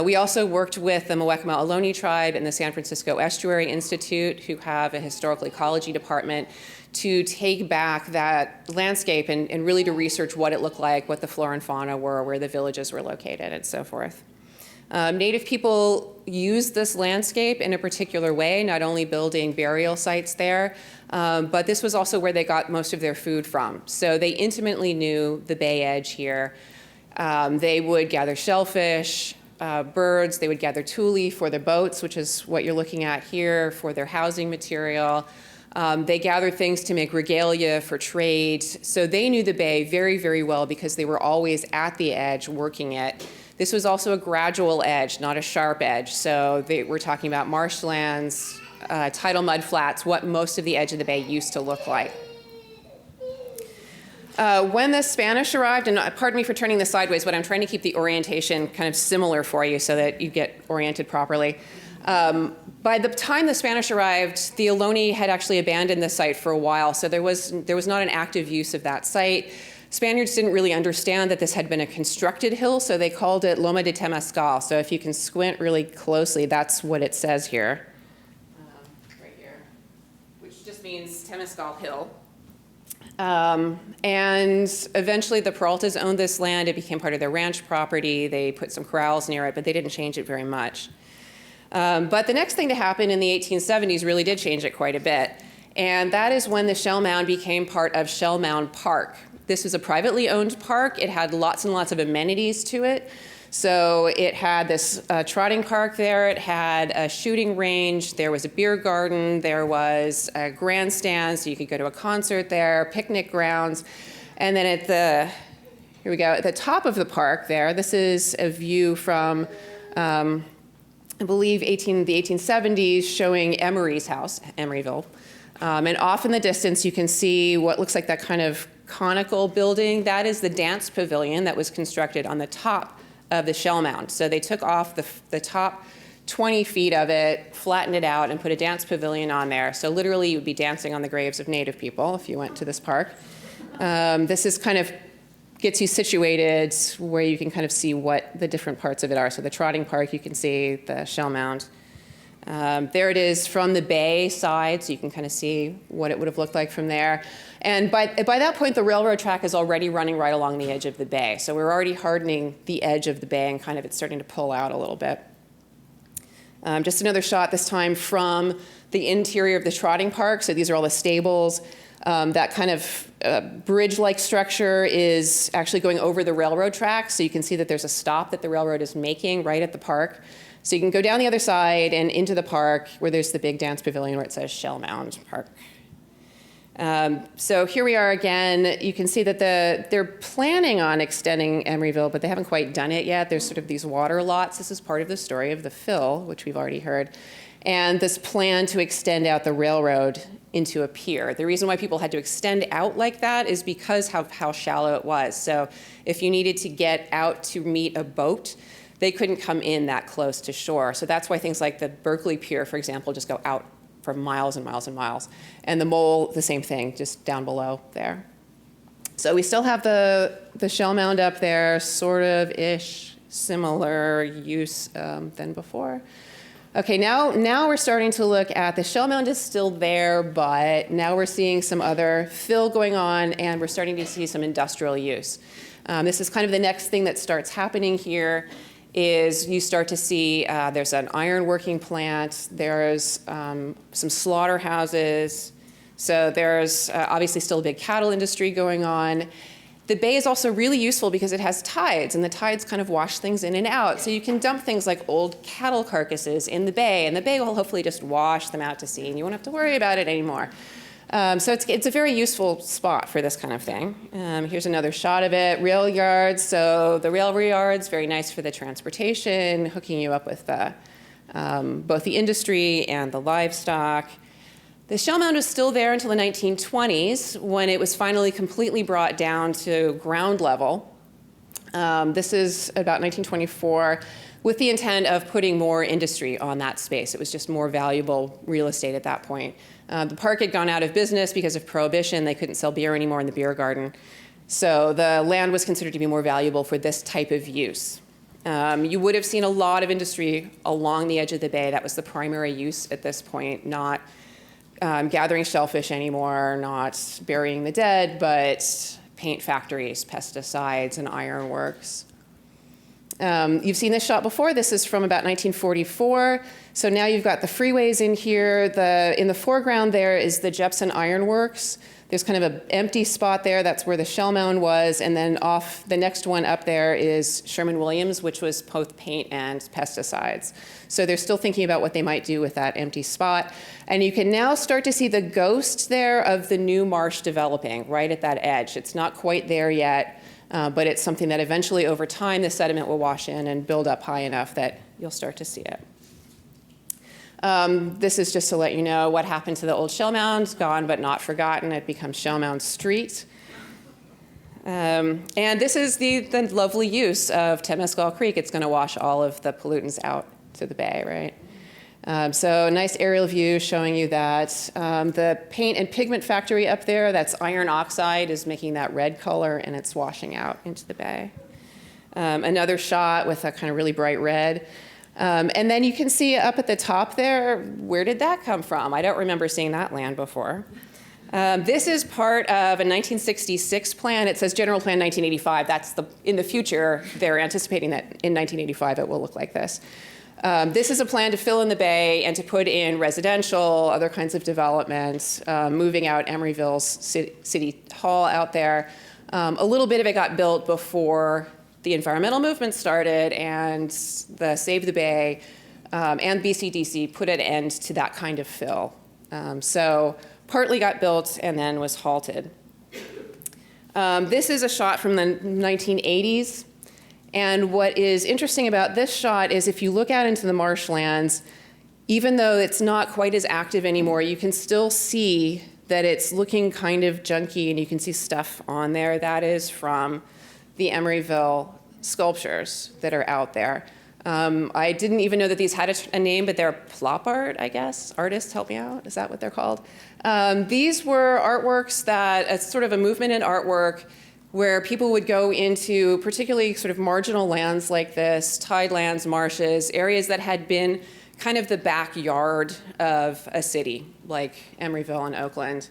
We also worked with the Muwekma Ohlone tribe and the San Francisco Estuary Institute, who have a historical ecology department, to take back that landscape and really to research what it looked like, what the flora and fauna were, where the villages were located, and so forth. Native people used this landscape in a particular way, not only building burial sites there, but this was also where they got most of their food from. So they intimately knew the bay edge here. They would gather shellfish, birds, they would gather tule for their boats, which is what you're looking at here, for their housing material. They gathered things to make regalia for trade. So they knew the bay very, very well because they were always at the edge working it. This was also a gradual edge, not a sharp edge. So we're talking about marshlands, tidal mud flats, what most of the edge of the bay used to look like. When the Spanish arrived, and pardon me for turning this sideways, but I'm trying to keep the orientation kind of similar for you so that you get oriented properly. By the time the Spanish arrived, the Ohlone had actually abandoned the site for a while, so there was not an active use of that site. Spaniards didn't really understand that this had been a constructed hill, so they called it Loma de Temescal. So if you can squint really closely, that's what it says here, right here, which just means Temescal Hill. And eventually the Peraltas owned this land. It became part of their ranch property. They put some corrals near it, but they didn't change it very much. But the next thing to happen in the 1870s really did change it quite a bit. And that is when the Shell Mound became part of Shell Mound Park. This was a privately owned park. It had lots and lots of amenities to it. So it had this trotting park there. It had a shooting range. There was a beer garden. There was a grandstand, so you could go to a concert there, picnic grounds. And then here we go, at the top of the park there, this is a view from, I believe, the 1870s, showing Emery's house, Emeryville. And off in the distance, you can see what looks like that kind of conical building. That is the dance pavilion that was constructed on the top of the Shell Mound. So they took off the top 20 feet of it, flattened it out, and put a dance pavilion on there. So literally, you would be dancing on the graves of Native people if you went to this park. This is kind of gets you situated where you can kind of see what the different parts of it are. So the trotting park, you can see the Shell Mound. There it is from the bay side, so you can kind of see what it would have looked like from there. And by that point, the railroad track is already running right along the edge of the bay. So we're already hardening the edge of the bay, and kind of it's starting to pull out a little bit. Just another shot, this time from the interior of the trotting park. So these are all the stables. That kind of bridge-like structure is actually going over the railroad tracks. So you can see that there's a stop that the railroad is making right at the park. So you can go down the other side and into the park where there's the big dance pavilion where it says Shell Mound Park. So here we are again. You can see that they're planning on extending Emeryville, but they haven't quite done it yet. There's sort of these water lots. This is part of the story of the fill, which we've already heard. And this plan to extend out the railroad into a pier. The reason why people had to extend out like that is because of how shallow it was. So if you needed to get out to meet a boat, they couldn't come in that close to shore. So that's why things like the Berkeley Pier, for example, just go out for miles and miles and miles. And the Mole, the same thing, just down below there. So we still have the shell mound up there, sort of-ish, similar use than before. Okay, now we're starting to look at the shell mound is still there, but now we're seeing some other fill going on, and we're starting to see some industrial use. This is kind of the next thing that starts happening here is you start to see there's an iron working plant, there's some slaughterhouses, so there's obviously still a big cattle industry going on. The bay is also really useful because it has tides, and the tides kind of wash things in and out. So you can dump things like old cattle carcasses in the bay, and the bay will hopefully just wash them out to sea, and you won't have to worry about it anymore. So it's a very useful spot for this kind of thing. Here's another shot of it. Rail yards, so the rail yards, very nice for the transportation, hooking you up with both the industry and the livestock. The shell mound was still there until the 1920s when it was finally completely brought down to ground level. This is about 1924 with the intent of putting more industry on that space. It was just more valuable real estate at that point. The park had gone out of business because of prohibition. They couldn't sell beer anymore in the beer garden. So the land was considered to be more valuable for this type of use. You would have seen a lot of industry along the edge of the bay. That was the primary use at this point, not gathering shellfish anymore, not burying the dead, but paint factories, pesticides, and ironworks. You've seen this shot before. This is from about 1944. So now you've got the freeways in here. In the foreground there is the Jepson Ironworks. There's kind of an empty spot there. That's where the shell mound was. And then off the next one up there is Sherman-Williams, which was both paint and pesticides. So they're still thinking about what they might do with that empty spot. And you can now start to see the ghost there of the new marsh developing right at that edge. It's not quite there yet, but it's something that eventually over time the sediment will wash in and build up high enough that you'll start to see it. This is just to let you know what happened to the old shell mound. Gone but not forgotten. It becomes Shell Mound Street. And this is the lovely use of Temescal Creek. It's going to wash all of the pollutants out to the bay, right? So nice aerial view showing you that. The paint and pigment factory up there, that's iron oxide, is making that red color, and it's washing out into the bay. Another shot with a kind of really bright red. And then you can see up at the top there, where did that come from? I don't remember seeing that land before. This is part of a 1966 plan. It says General Plan 1985. That's in the future, they're anticipating that in 1985 it will look like this. This is a plan to fill in the bay and to put in residential, other kinds of development, moving out Emeryville's city hall out there. A little bit of it got built before the environmental movement started, and the Save the Bay and BCDC put an end to that kind of fill. So partly got built and then was halted. This is a shot from the 1980s. And what is interesting about this shot is if you look out into the marshlands, even though it's not quite as active anymore, you can still see that it's looking kind of junky, and you can see stuff on there. That is from the Emeryville sculptures that are out there. I didn't even know that these had a name, but they're plop art, I guess. Artists, help me out. Is that what they're called? These were artworks it's sort of a movement in artwork where people would go into particularly sort of marginal lands like this, tidelands, marshes, areas that had been kind of the backyard of a city, like Emeryville and Oakland.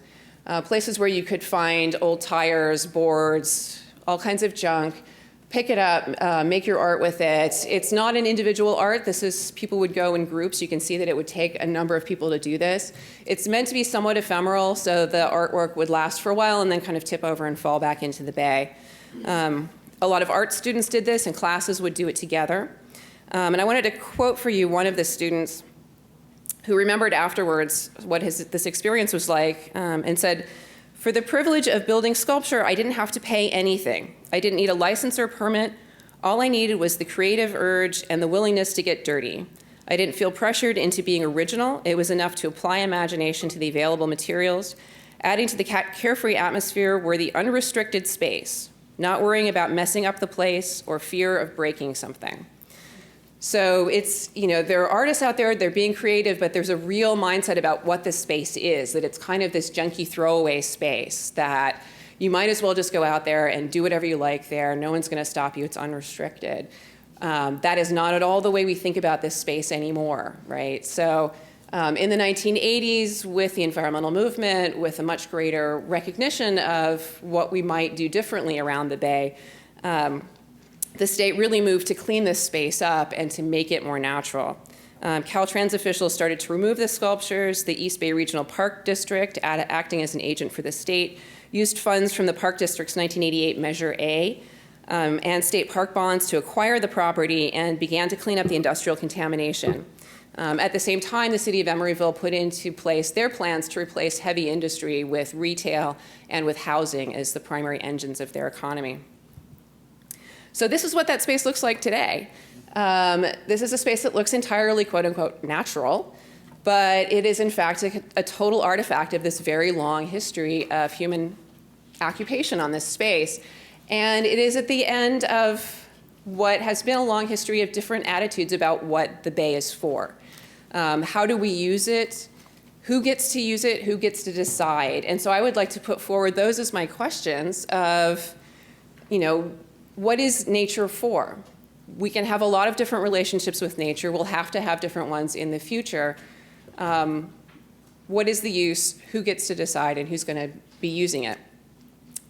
Places where you could find old tires, boards, all kinds of junk, pick it up, make your art with it. It's not an individual art. This is, people would go in groups. You can see that it would take a number of people to do this. It's meant to be somewhat ephemeral, so the artwork would last for a while and then kind of tip over and fall back into the bay. A lot of art students did this, and classes would do it together. And I wanted to quote for you one of the students who remembered afterwards what this experience was like, and said, "For the privilege of building sculpture, I didn't have to pay anything. I didn't need a license or permit. All I needed was the creative urge and the willingness to get dirty. I didn't feel pressured into being original. It was enough to apply imagination to the available materials. Adding to the carefree atmosphere were the unrestricted space, not worrying about messing up the place or fear of breaking something." So it's, you know, there are artists out there, they're being creative, but there's a real mindset about what this space is, that it's kind of this junky throwaway space that you might as well just go out there and do whatever you like there. No one's going to stop you. It's unrestricted. That is not at all the way we think about this space anymore, right? So in the 1980s, with the environmental movement, with a much greater recognition of what we might do differently around the bay, the state really moved to clean this space up and to make it more natural. Caltrans officials started to remove the sculptures. The East Bay Regional Park District, acting as an agent for the state, used funds from the Park District's 1988 Measure A and state park bonds to acquire the property and began to clean up the industrial contamination. At the same time, the city of Emeryville put into place their plans to replace heavy industry with retail and with housing as the primary engines of their economy. So this is what that space looks like today. This is a space that looks entirely, quote unquote, natural, but it is in fact a total artifact of this very long history of human occupation on this space. And it is at the end of what has been a long history of different attitudes about what the bay is for. How do we use it? Who gets to use it? Who gets to decide? And so I would like to put forward those as my questions of, you know, what is nature for? We can have a lot of different relationships with nature. We'll have to have different ones in the future. What is the use? Who gets to decide? And who's going to be using it?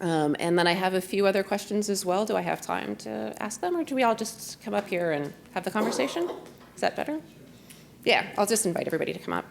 And then I have a few other questions as well. Do I have time to ask them, or do we all just come up here and have the conversation? Is that better? Yeah, I'll just invite everybody to come up.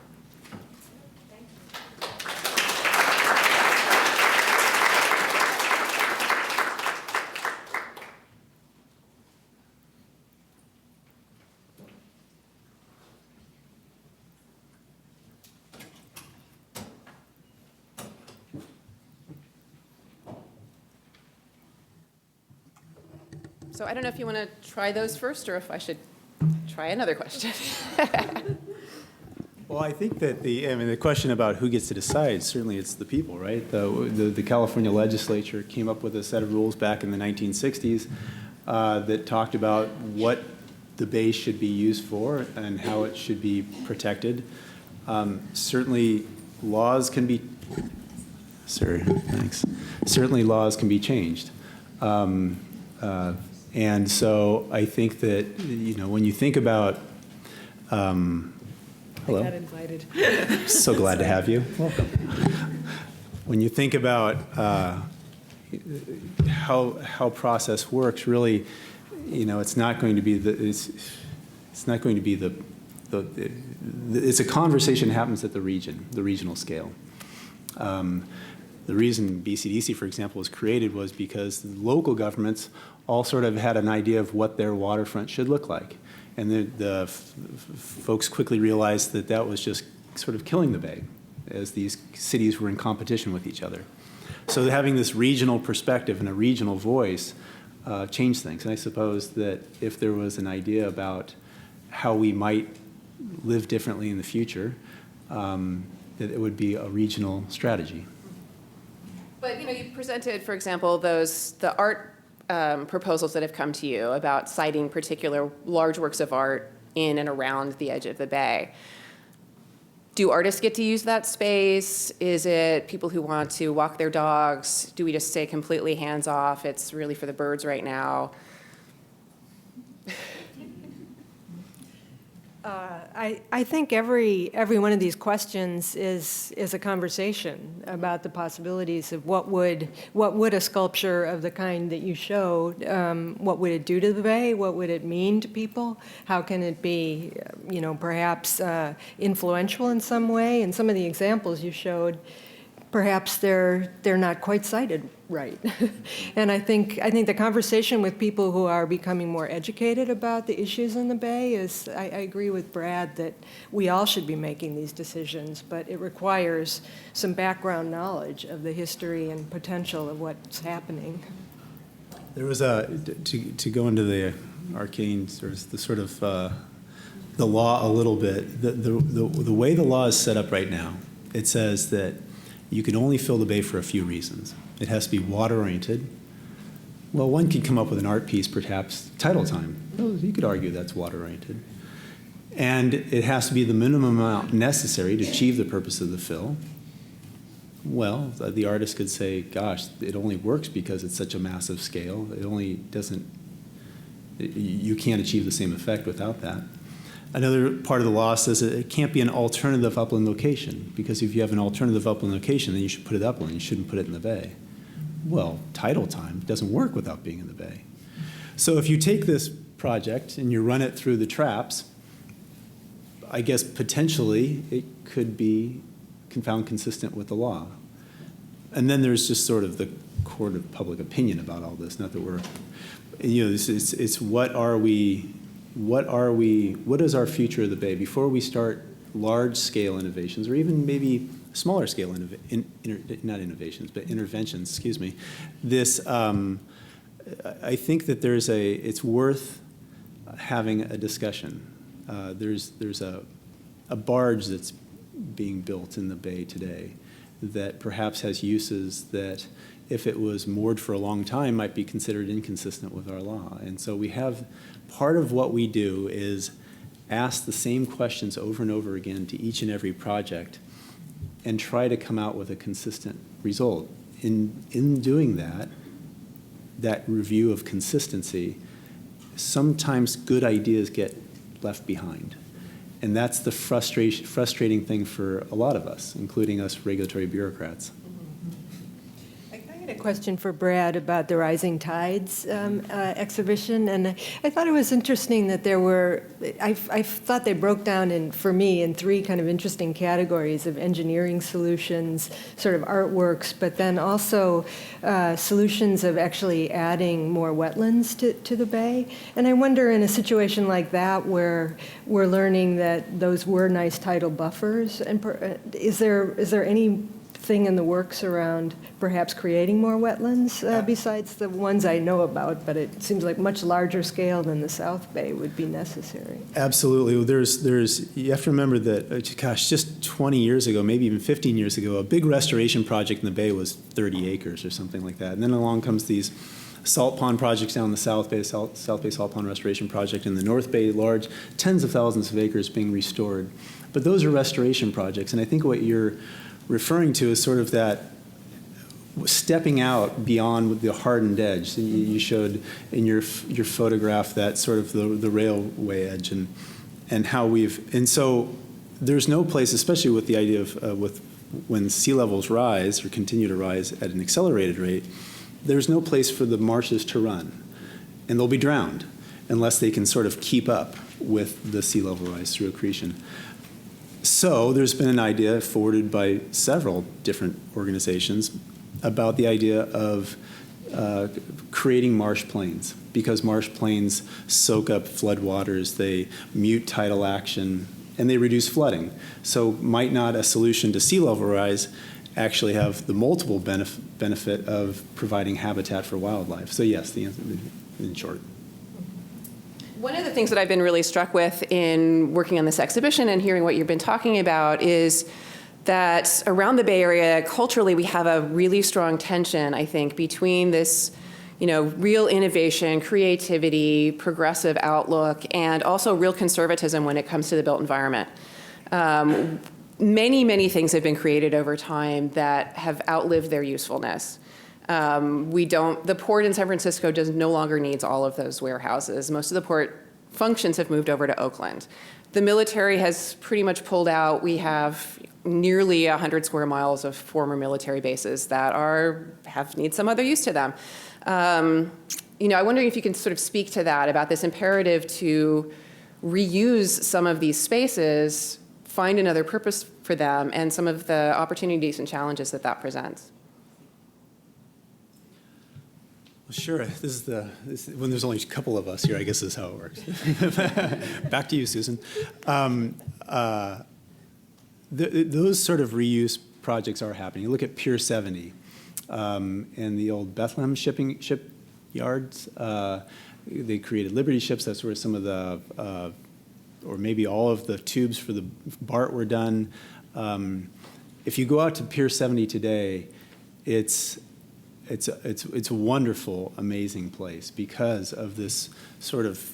So I don't know if you want to try those first, or if I should try another question. Well, I think that the question about who gets to decide, certainly it's the people, right? The California legislature came up with a set of rules back in the 1960s that talked about what the bay should be used for and how it should be protected. Certainly laws can be, certainly laws can be changed. And so I think that, you know, when you think about, hello. I got invited. So glad to have you. Welcome. When you think about how process works, really, you know, it's not going to be it's a conversation that happens at the regional scale. The reason BCDC, for example, was created was because the local governments all sort of had an idea of what their waterfront should look like. And the folks quickly realized that that was just sort of killing the bay as these cities were in competition with each other. So having this regional perspective and a regional voice changed things. And I suppose that if there was an idea about how we might live differently in the future, that it would be a regional strategy. But, you know, you presented, for example, the art proposals that have come to you about citing particular large works of art in and around the edge of the bay. Do artists get to use that space? Is it people who want to walk their dogs? Do we just say completely hands off? It's really for the birds right now. I think every one of these questions is a conversation about the possibilities of what would a sculpture of the kind that you showed, what would it do to the bay? What would it mean to people? How can it be, perhaps influential in some way? And some of the examples you showed, perhaps they're not quite cited right. And I think the conversation with people who are becoming more educated about the issues in the Bay is, I agree with Brad that we all should be making these decisions, but it requires some background knowledge of the history and potential of what's happening. There was to go into the arcane, the law a little bit. The way the law is set up right now, it says that you can only fill the bay for a few reasons. It has to be water-oriented. Well, one could come up with an art piece, perhaps tidal time. Well, you could argue that's water-oriented. And it has to be the minimum amount necessary to achieve the purpose of the fill. Well, the artist could say, gosh, it only works because it's such a massive scale. It only doesn't, you can't achieve the same effect without that. Another part of the law says that it can't be an alternative upland location, because if you have an alternative upland location, then you should put it upland. You shouldn't put it in the bay. Well, tidal time doesn't work without being in the bay. So if you take this project and you run it through the traps, I guess potentially it could be found consistent with the law. And then there's just sort of the court of public opinion about all this. Not that we're, it's what is our future of the Bay before we start large-scale innovations, or even maybe smaller-scale interventions, excuse me. This, I think that it's worth having a discussion. There's a barge that's being built in the Bay today that perhaps has uses that, if it was moored for a long time, might be considered inconsistent with our law. And so we have, part of what we do is ask the same questions over and over again to each and every project and try to come out with a consistent result. In doing that review of consistency, sometimes good ideas get left behind. And that's the frustrating thing for a lot of us, including us regulatory bureaucrats. A question for Brad about the Rising Tides exhibition, and I thought it was interesting that there were, I thought they broke down for me in three kind of interesting categories of engineering solutions, sort of artworks, but then also solutions of actually adding more wetlands to the Bay. And I wonder, in a situation like that where we're learning that those were nice tidal buffers, and is there any thing in the works around perhaps creating more wetlands besides the ones I know about, but it seems like much larger scale than the South Bay would be necessary. Absolutely. You have to remember that, gosh, just 20 years ago, maybe even 15 years ago, a big restoration project in the Bay was 30 acres or something like that. And then along comes these salt pond projects down the South Bay, South Bay Salt Pond Restoration Project, in the North Bay, large, tens of thousands of acres being restored. But those are restoration projects, and I think what you're referring to is sort of that stepping out beyond the hardened edge. You showed in your photograph that sort of the railway edge, and how and so there's no place, especially with the idea of with when sea levels rise or continue to rise at an accelerated rate, there's no place for the marshes to run, and they'll be drowned unless they can sort of keep up with the sea level rise through accretion. So there's been an idea forwarded by several different organizations about the idea of creating marsh plains, because marsh plains soak up floodwaters, they mute tidal action, and they reduce flooding. So might not a solution to sea level rise actually have the multiple benefit of providing habitat for wildlife? So yes, the answer in short. One of the things that I've been really struck with in working on this exhibition and hearing what you've been talking about is that around the Bay Area, culturally, we have a really strong tension, I think, between this, real innovation, creativity, progressive outlook, and also real conservatism when it comes to the built environment. Many things have been created over time that have outlived their usefulness. The port in San Francisco no longer needs all of those warehouses. Most of the port functions have moved over to Oakland. The military has pretty much pulled out. We have nearly 100 square miles of former military bases that need some other use to them. I'm wondering if you can sort of speak to that, about this imperative to reuse some of these spaces, find another purpose for them, and some of the opportunities and challenges that presents. Well, sure. When there's only a couple of us here, I guess this is how it works. Back to you, Susan. Those sort of reuse projects are happening. You look at Pier 70 and the old Bethlehem shipyards. They created Liberty ships. That's where some of the, or maybe all of the tubes for the BART were done. If you go out to Pier 70 today, it's a wonderful, amazing place because of this sort of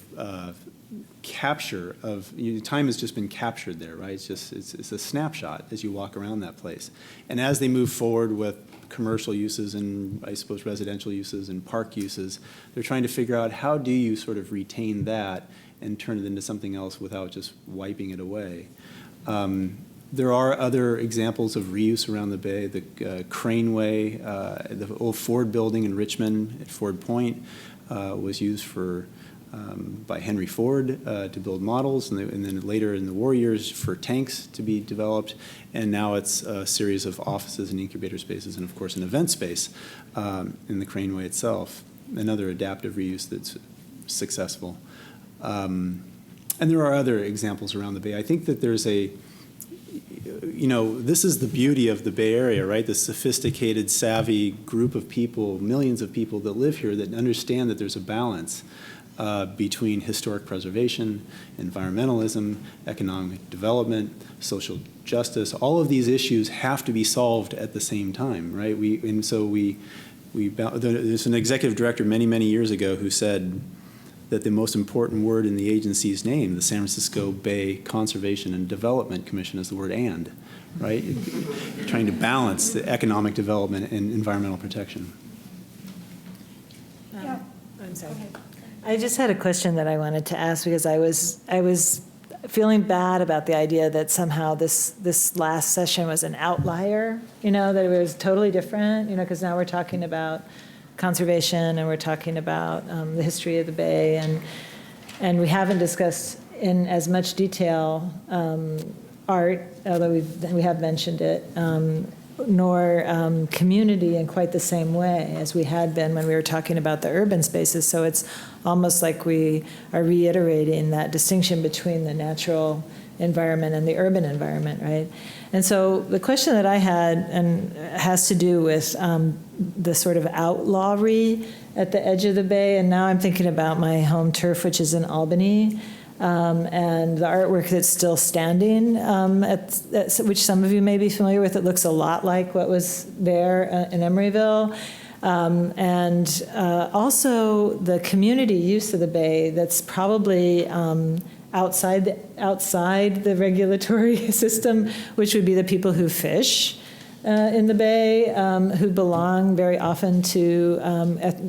capture of, time has just been captured there, right? It's a snapshot as you walk around that place. And as they move forward with commercial uses and I suppose residential uses and park uses, they're trying to figure out how do you sort of retain that and turn it into something else without just wiping it away. There are other examples of reuse around the bay. The Craneway, the old Ford building in Richmond at Ford Point was used by Henry Ford to build models, and then later in the war years for tanks to be developed. And now it's a series of offices and incubator spaces, and of course an event space in the Craneway itself. Another adaptive reuse that's successful. And there are other examples around the bay. I think that there's this is the beauty of the Bay Area, right? The sophisticated, savvy group of people, millions of people that live here that understand that there's a balance between historic preservation, environmentalism, economic development, social justice. All of these issues have to be solved at the same time, right? There's an executive director many, many years ago who said that the most important word in the agency's name, the San Francisco Bay Conservation and Development Commission, is the word "and," right? Trying to balance the economic development and environmental protection. I'm sorry. I just had a question that I wanted to ask because I was feeling bad about the idea that somehow this last session was an outlier, that it was totally different, because now we're talking about conservation and we're talking about the history of the Bay, and we haven't discussed in as much detail art, although we have mentioned it, nor community in quite the same way as we had been when we were talking about the urban spaces. So it's almost like we are reiterating that distinction between the natural environment and the urban environment, right? And so the question that I had has to do with the sort of outlawry at the edge of the Bay. And now I'm thinking about my home turf, which is in Albany, and the artwork that's still standing, which some of you may be familiar with. It looks a lot like what was there in Emeryville. And also the community use of the Bay that's probably outside the regulatory system, which would be the people who fish in the Bay, who belong very often to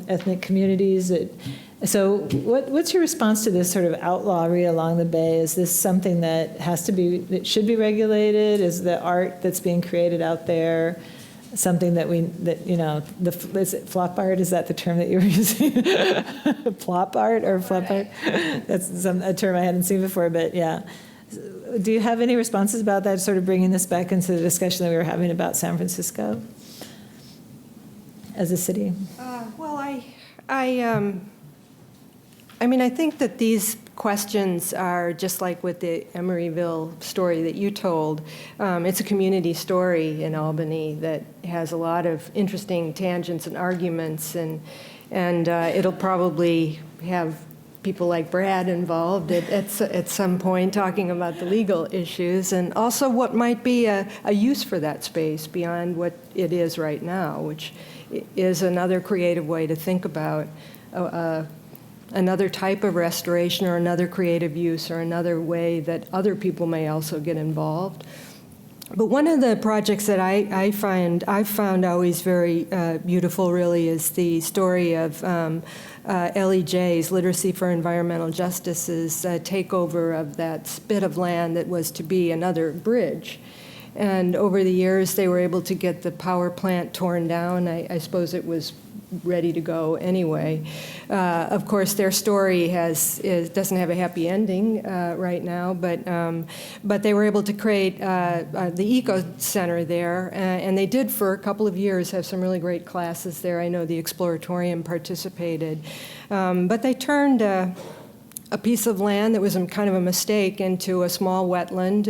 ethnic communities. So what's your response to this sort of outlawry along the Bay? Is this something that that should be regulated? Is the art that's being created out there something is it flop art? Is that the term that you were using? Plop art or flop art? That's a term I hadn't seen before, but yeah. Do you have any responses about that, sort of bringing this back into the discussion that we were having about San Francisco as a city? Well, I think that these questions are just like with the Emeryville story that you told. It's a community story in Albany that has a lot of interesting tangents and arguments, and it'll probably have people like Brad involved at some point talking about the legal issues and also what might be a use for that space beyond what it is right now, which is another creative way to think about another type of restoration or another creative use or another way that other people may also get involved. But one of the projects that I've found always very beautiful, really, is the story of LEJ's, Literacy for Environmental Justice's, takeover of that spit of land that was to be another bridge. And over the years, they were able to get the power plant torn down. I suppose it was ready to go anyway. Of course, their story doesn't have a happy ending right now, but they were able to create the Eco Center there, and they did for a couple of years have some really great classes there. I know the Exploratorium participated, but they turned a piece of land that was kind of a mistake into a small wetland.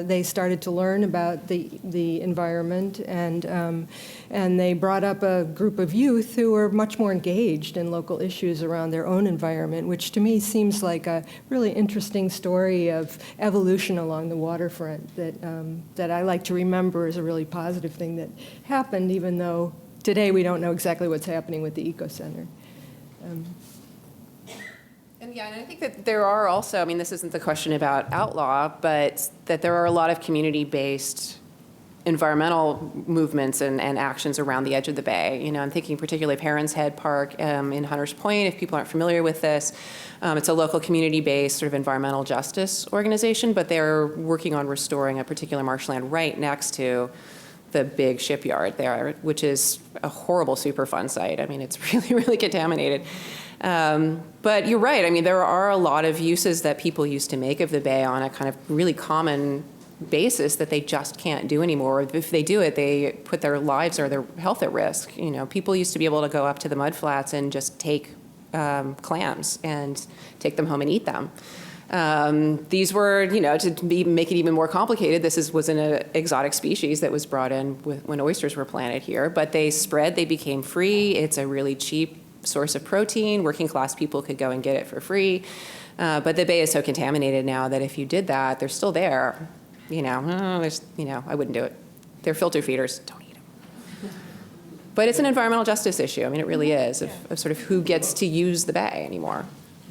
They started to learn about the environment, and they brought up a group of youth who were much more engaged in local issues around their own environment, which to me seems like a really interesting story of evolution along the waterfront that I like to remember as a really positive thing that happened, even though today we don't know exactly what's happening with the Eco Center. And I think that there are also, I mean, this isn't the question about outlaw, but that there are a lot of community-based environmental movements and actions around the edge of the bay. You know, I'm thinking particularly Perrin's Head Park in Hunters Point, if people aren't familiar with this. It's a local community-based sort of environmental justice organization, but they're working on restoring a particular marshland right next to the big shipyard there, which is a horrible Superfund site. I mean, it's really, really contaminated. But you're right. I mean, there are a lot of uses that people used to make of the bay on a kind of really common basis that they just can't do anymore. If they do it, they put their lives or their health at risk. You know, people used to be able to go up to the mudflats and just take clams and take them home and eat them. These were, you know, to make it even more complicated, was an exotic species that was brought in when oysters were planted here. But they spread, they became free. It's a really cheap source of protein. Working class people could go and get it for free. But the bay is so contaminated now that if you did that, they're still there. You know, I wouldn't do it. They're filter feeders. Don't eat them. But it's an environmental justice issue. I mean, it really is, of sort of who gets to use the bay anymore.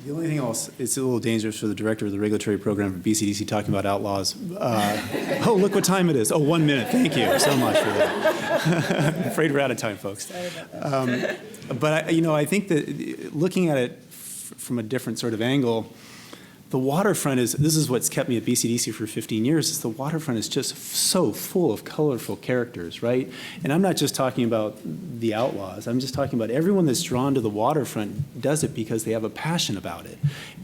The only thing else, it's a little dangerous for the director of the regulatory program for BCDC talking about outlaws. Oh, look what time it is. Oh, 1 minute. Thank you so much for that. I'm afraid we're out of time, folks. But I think that looking at it from a different sort of angle, the waterfront this is what's kept me at BCDC for 15 years, is the waterfront is just so full of colorful characters, right? And I'm not just talking about the outlaws. I'm just talking about everyone that's drawn to the waterfront does it because they have a passion about it.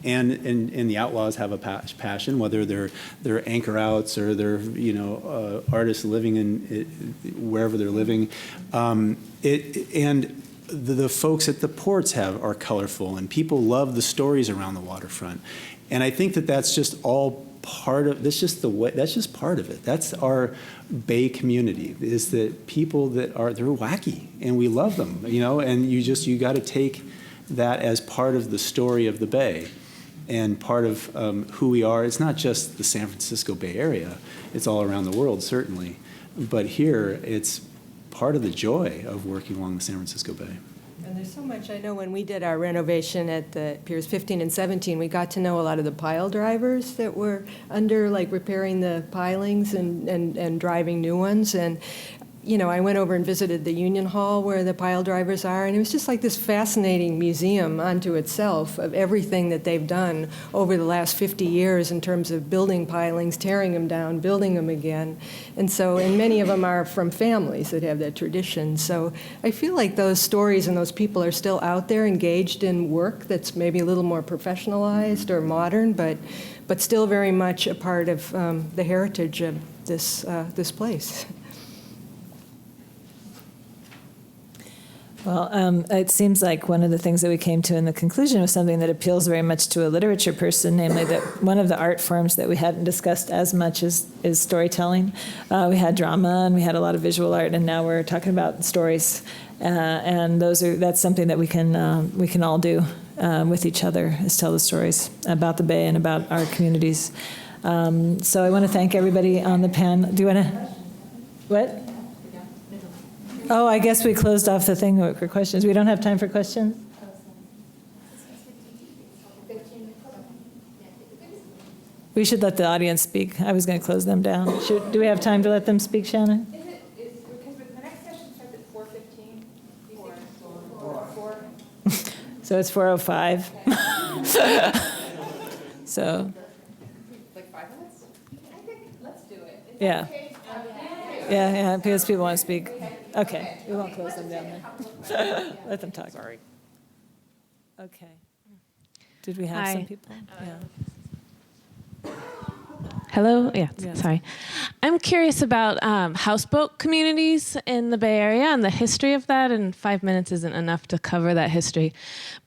And the outlaws have a passion, whether they're anchor outs or they're, artists living in wherever they're living. And the folks at the ports are colorful, and people love the stories around the waterfront. And I think that that's just all part of, that's just part of it. That's our Bay community, is that people they're wacky, and we love them, and you got to take that as part of the story of the Bay and part of who we are. It's not just the San Francisco Bay Area, it's all around the world, certainly. But here, it's part of the joy of working along the San Francisco Bay. And there's so much. I know when we did our renovation at the Piers 15 and 17, we got to know a lot of the pile drivers that were under, like, repairing the pilings and driving new ones. And I went over and visited the Union Hall where the pile drivers are, and it was just like this fascinating museum unto itself of everything that they've done over the last 50 years in terms of building pilings, tearing them down, building them again. And many of them are from families that have that tradition. So I feel like those stories and those people are still out there engaged in work that's maybe a little more professionalized or modern, but still very much a part of the heritage of this place. Well, it seems like one of the things that we came to in the conclusion was something that appeals very much to a literature person, namely that one of the art forms that we hadn't discussed as much is storytelling. We had drama and we had a lot of visual art, and now we're talking about stories. And that's something that we can all do with each other, is tell the stories about the Bay and about our communities. So I want to thank everybody on the panel. Do you want to? What? Oh, I guess we closed off the thing for questions. We don't have time for questions? We should let the audience speak. I was going to close them down. Do we have time to let them speak, Shannon? Because the next session starts at 4:15? 4. So it's 4:05. So, Like 5 minutes? I think, let's do it. Is that yeah. okay? Yeah, because people want to speak. Okay, we won't close them down then. Let them talk. Sorry. Okay. Did we have Hi. some people? Yeah. Hello? Yeah, Yes. sorry. I'm curious about houseboat communities in the Bay Area and the history of that, and 5 minutes isn't enough to cover that history.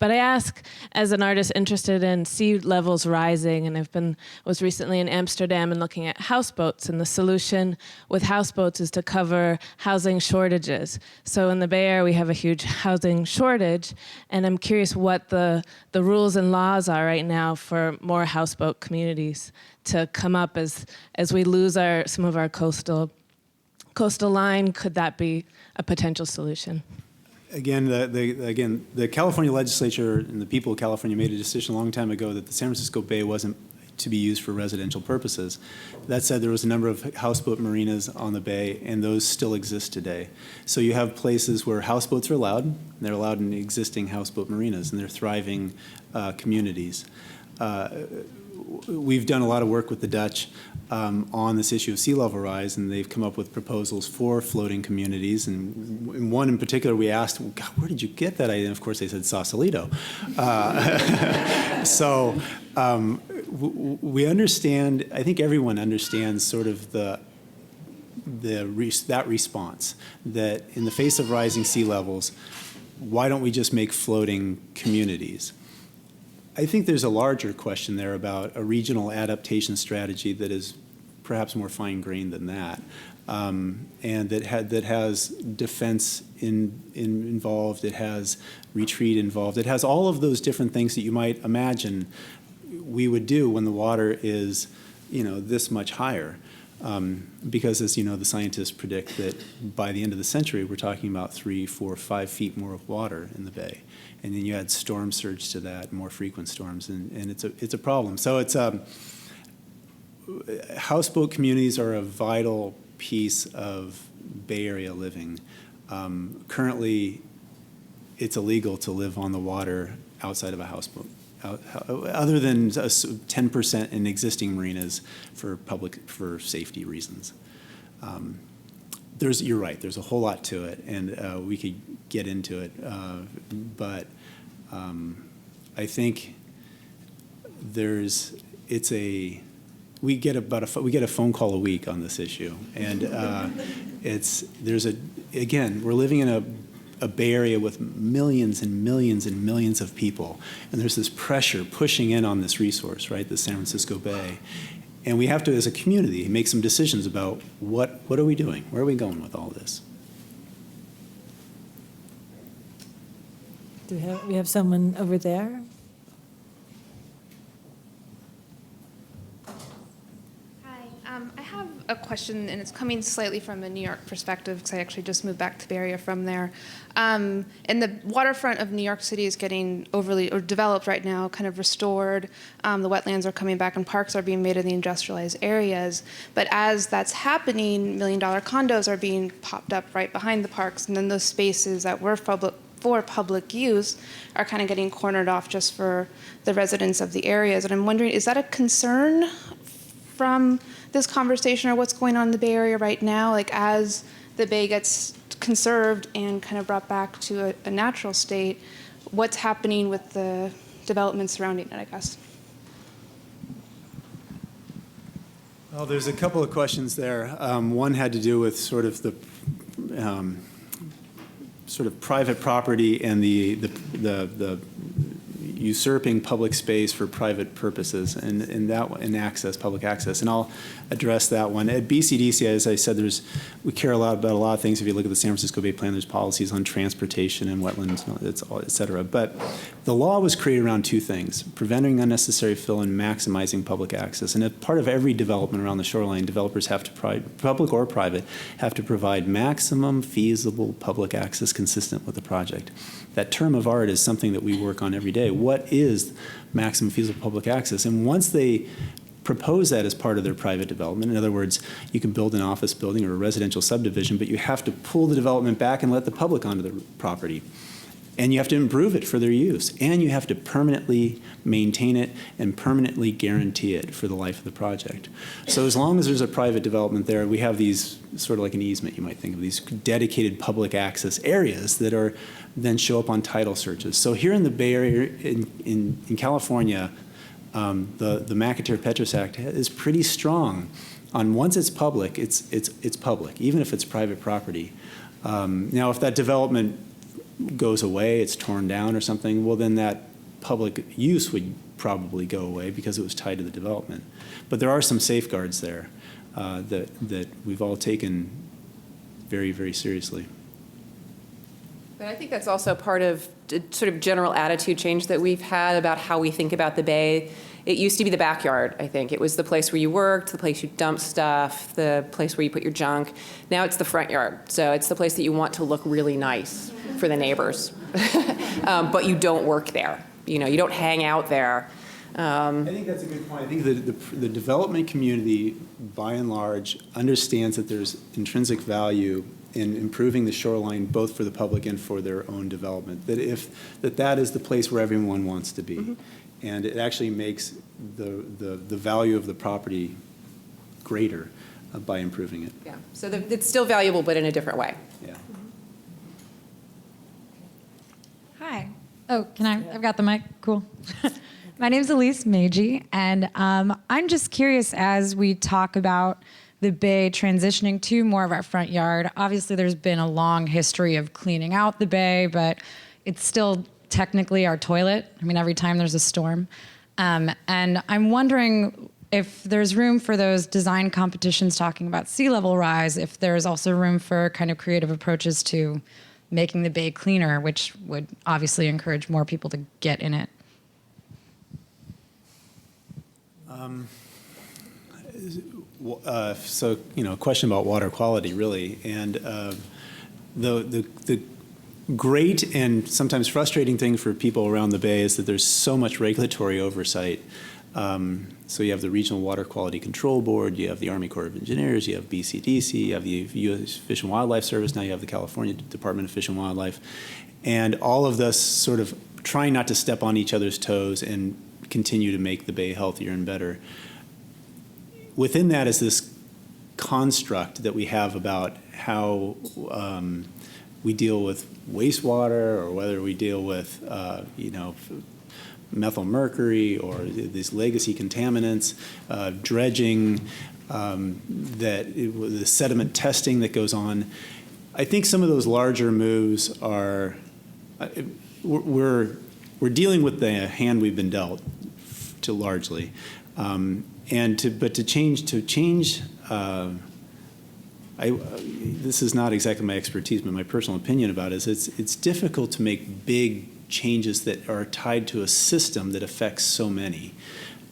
But I ask, as an artist interested in sea levels rising, and was recently in Amsterdam and looking at houseboats, and the solution with houseboats is to cover housing shortages. So in the Bay Area, we have a huge housing shortage, and I'm curious what the rules and laws are right now for more houseboat communities to come up as we lose some of our coastal line. Could that be a potential solution? Again, the California legislature and the people of California made a decision a long time ago that the San Francisco Bay wasn't to be used for residential purposes. That said, there was a number of houseboat marinas on the bay, and those still exist today. So you have places where houseboats are allowed, and they're allowed in existing houseboat marinas, and they're thriving communities. We've done a lot of work with the Dutch on this issue of sea level rise, and they've come up with proposals for floating communities. And in one in particular, we asked, God, where did you get that idea? And of course, they said Sausalito. So we understand, I think everyone understands sort of that response, that in the face of rising sea levels, why don't we just make floating communities? I think there's a larger question there about a regional adaptation strategy that is perhaps more fine-grained than that, and that has defense involved, it has retreat involved, it has all of those different things that you might imagine we would do when the water is, this much higher. Because, as you know, the scientists predict that by the end of the century, we're talking about 3, 4, 5 feet more of water in the bay. And then you add storm surge to that, more frequent storms, and it's a problem. So houseboat communities are a vital piece of Bay Area living. Currently, it's illegal to live on the water outside of a houseboat, other than 10% in existing marinas for safety reasons. You're right, there's a whole lot to it, and we could get into it, but I think we get a phone call a week on this issue, and we're living in a Bay Area with millions and millions and millions of people, and there's this pressure pushing in on this resource, right, the San Francisco Bay. And we have to, as a community, make some decisions about what are we doing? Where are we going with all this? Do we have someone over there? Hi, I have a question, and it's coming slightly from a New York perspective, because I actually just moved back to the Bay Area from there. And the waterfront of New York City is getting overly developed right now, kind of restored. The wetlands are coming back, and parks are being made in the industrialized areas. But as that's happening, $1 million condos are being popped up right behind the parks, and then those spaces that were for public use are kind of getting cornered off just for the residents of the areas. And I'm wondering, is that a concern from this conversation, or what's going on in the Bay Area right now, like as the Bay gets conserved and kind of brought back to a natural state, what's happening with the development surrounding it, I guess? Well, there's a couple of questions there. One had to do with sort of the private property and the usurping public space for private purposes, and public access. And I'll address that one. At BCDC, as I said, we care a lot about a lot of things. If you look at the San Francisco Bay Plan, there's policies on transportation and wetlands, et cetera. But the law was created around two things: preventing unnecessary fill and maximizing public access. And as part of every development around the shoreline, developers have to, public or private, have to provide maximum feasible public access consistent with the project. That term of art is something that we work on every day. What is maximum feasible public access? And once they propose that as part of their private development. In other words, you can build an office building or a residential subdivision, but you have to pull the development back and let the public onto the property. And you have to improve it for their use. And you have to permanently maintain it and permanently guarantee it for the life of the project. So as long as there's a private development there, we have these, sort of like an easement, you might think of, these dedicated public access areas that are then show up on title searches. So here in the Bay Area, in California, the McCrea-Petras Act is pretty strong on once it's public, it's public, even if it's private property. Now, if that development goes away, it's torn down or something, well, then that public use would probably go away because it was tied to the development. But there are some safeguards there that we've all taken very, very seriously. But I think that's also part of the sort of general attitude change that we've had about how we think about the Bay. It used to be the backyard, I think. It was the place where you worked, the place you dumped stuff, the place where you put your junk. Now it's the front yard. So it's the place that you want to look really nice for the neighbors. But you don't work there. You know, you don't hang out there. I think that's a good point. I think the development community, by and large, understands that there's intrinsic value in improving the shoreline, both for the public and for their own development. That is the place where everyone wants to be. Mm-hmm. And it actually makes the value of the property greater by improving it. Yeah, so it's still valuable, but in a different way. Yeah. Hi. Oh, can I? I've got the mic. Cool. My name is Elise Meiji, and I'm just curious as we talk about the Bay transitioning to more of our front yard. Obviously, there's been a long history of cleaning out the Bay, but it's still technically our toilet. I mean, every time there's a storm. And I'm wondering if there's room for those design competitions talking about sea level rise, if there's also room for kind of creative approaches to making the Bay cleaner, which would obviously encourage more people to get in it. So, a question about water quality, really. And the great and sometimes frustrating thing for people around the Bay is that there's so much regulatory oversight. So you have the Regional Water Quality Control Board, you have the Army Corps of Engineers, you have BCDC, you have the U.S. Fish and Wildlife Service, now you have the California Department of Fish and Wildlife. And all of this sort of trying not to step on each other's toes and continue to make the Bay healthier and better. Within that is this construct that we have about how we deal with wastewater, or whether we deal with, methyl mercury or these legacy contaminants, dredging, the sediment testing that goes on. I think some of those larger moves are, we're dealing with the hand we've been dealt to largely. But to change, this is not exactly my expertise, but my personal opinion about it is it's difficult to make big changes that are tied to a system that affects so many.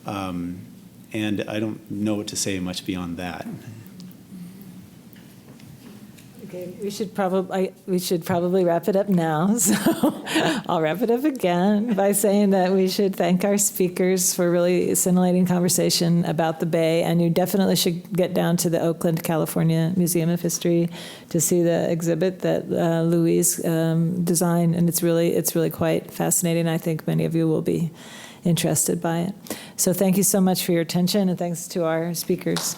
And I don't know what to say much beyond that. Okay, we should probably wrap it up now. So I'll wrap it up again by saying that we should thank our speakers for really scintillating conversation about the Bay, and you definitely should get down to the Oakland, California Museum of History to see the exhibit that Louise designed, and it's really quite fascinating. I think many of you will be interested by it. So thank you so much for your attention, and thanks to our speakers.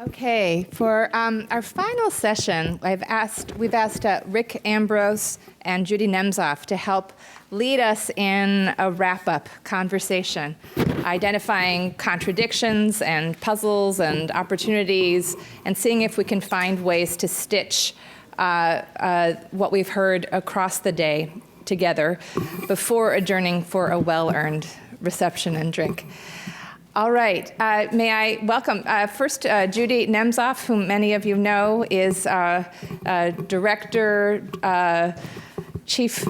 Okay, for our final session, we've asked Rick Ambrose and Judy Nemzoff to help lead us in a wrap-up conversation, identifying contradictions and puzzles and opportunities, and seeing if we can find ways to stitch what we've heard across the day together before adjourning for a well-earned reception and drink. All right, may I welcome first Judy Nemzoff, whom many of you know is Director, Chief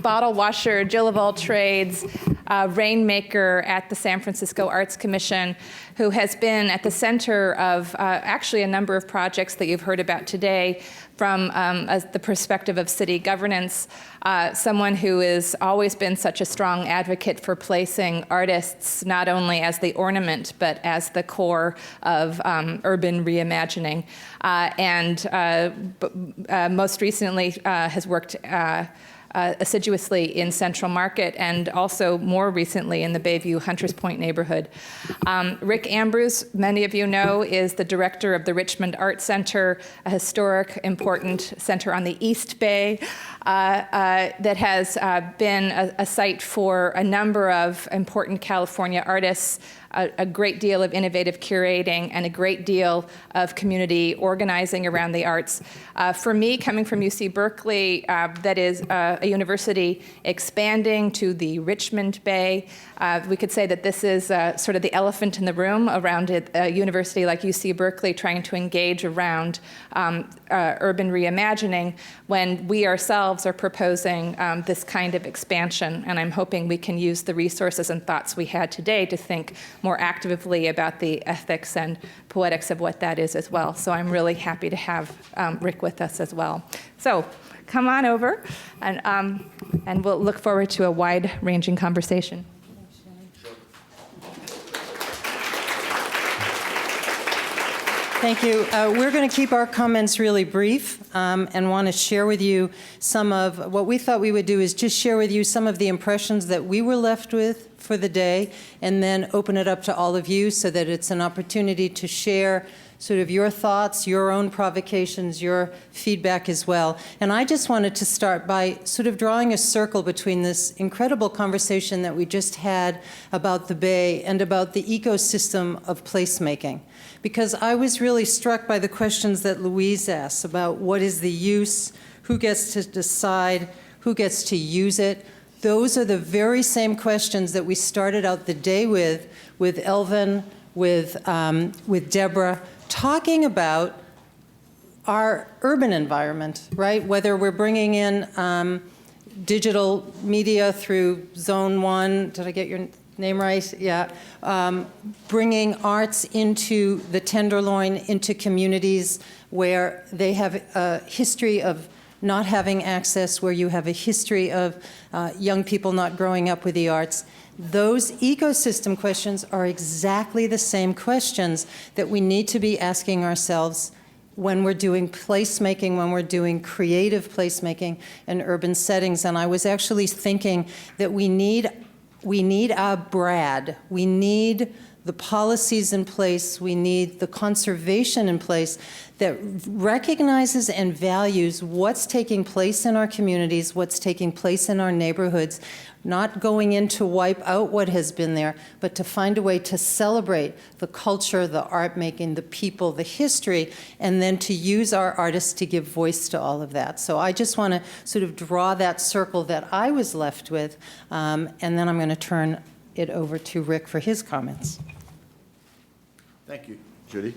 Bottle Washer, Jill of all trades, rainmaker at the San Francisco Arts Commission, who has been at the center of actually a number of projects that you've heard about today from the perspective of city governance, someone who has always been such a strong advocate for placing artists not only as the ornament, but as the core of urban reimagining. Most recently has worked assiduously in Central Market and also more recently in the Bayview Hunters Point neighborhood. Rick Ambrose, many of you know, is the director of the Richmond Art Center, a historic, important center on the East Bay that has been a site for a number of important California artists, a great deal of innovative curating, and a great deal of community organizing around the arts. For me, coming from UC Berkeley, that is a university expanding to the Richmond Bay, we could say that this is sort of the elephant in the room around a university like UC Berkeley trying to engage around urban reimagining when we ourselves are proposing this kind of expansion. And I'm hoping we can use the resources and thoughts we had today to think more actively about the ethics and poetics of what that is as well. So I'm really happy to have Rick with us as well. So come on over, and we'll look forward to a wide-ranging conversation. Thank you. We're going to keep our comments really brief and want to share with you some of what we thought we would do is just share with you some of the impressions that we were left with for the day, and then open it up to all of you so that it's an opportunity to share sort of your thoughts, your own provocations, your feedback as well. And I just wanted to start by sort of drawing a circle between this incredible conversation that we just had about the Bay and about the ecosystem of placemaking. Because I was really struck by the questions that Louise asked about what is the use, who gets to decide, who gets to use it. Those are the very same questions that we started out the day with Elvin, with Deborah, talking about our urban environment, right? Whether we're bringing in digital media through Zone 1, did I get your name right? Yeah. Bringing arts into the Tenderloin, into communities where they have a history of not having access, where you have a history of young people not growing up with the arts. Those ecosystem questions are exactly the same questions that we need to be asking ourselves when we're doing placemaking, when we're doing creative placemaking in urban settings. And I was actually thinking that we need a BRAD. We need the policies in place, we need the conservation in place that recognizes and values what's taking place in our communities, what's taking place in our neighborhoods, not going in to wipe out what has been there, but to find a way to celebrate the culture, the art making, the people, the history, and then to use our artists to give voice to all of that. So I just want to sort of draw that circle that I was left with, and then I'm going to turn it over to Rick for his comments. Thank you, Judy.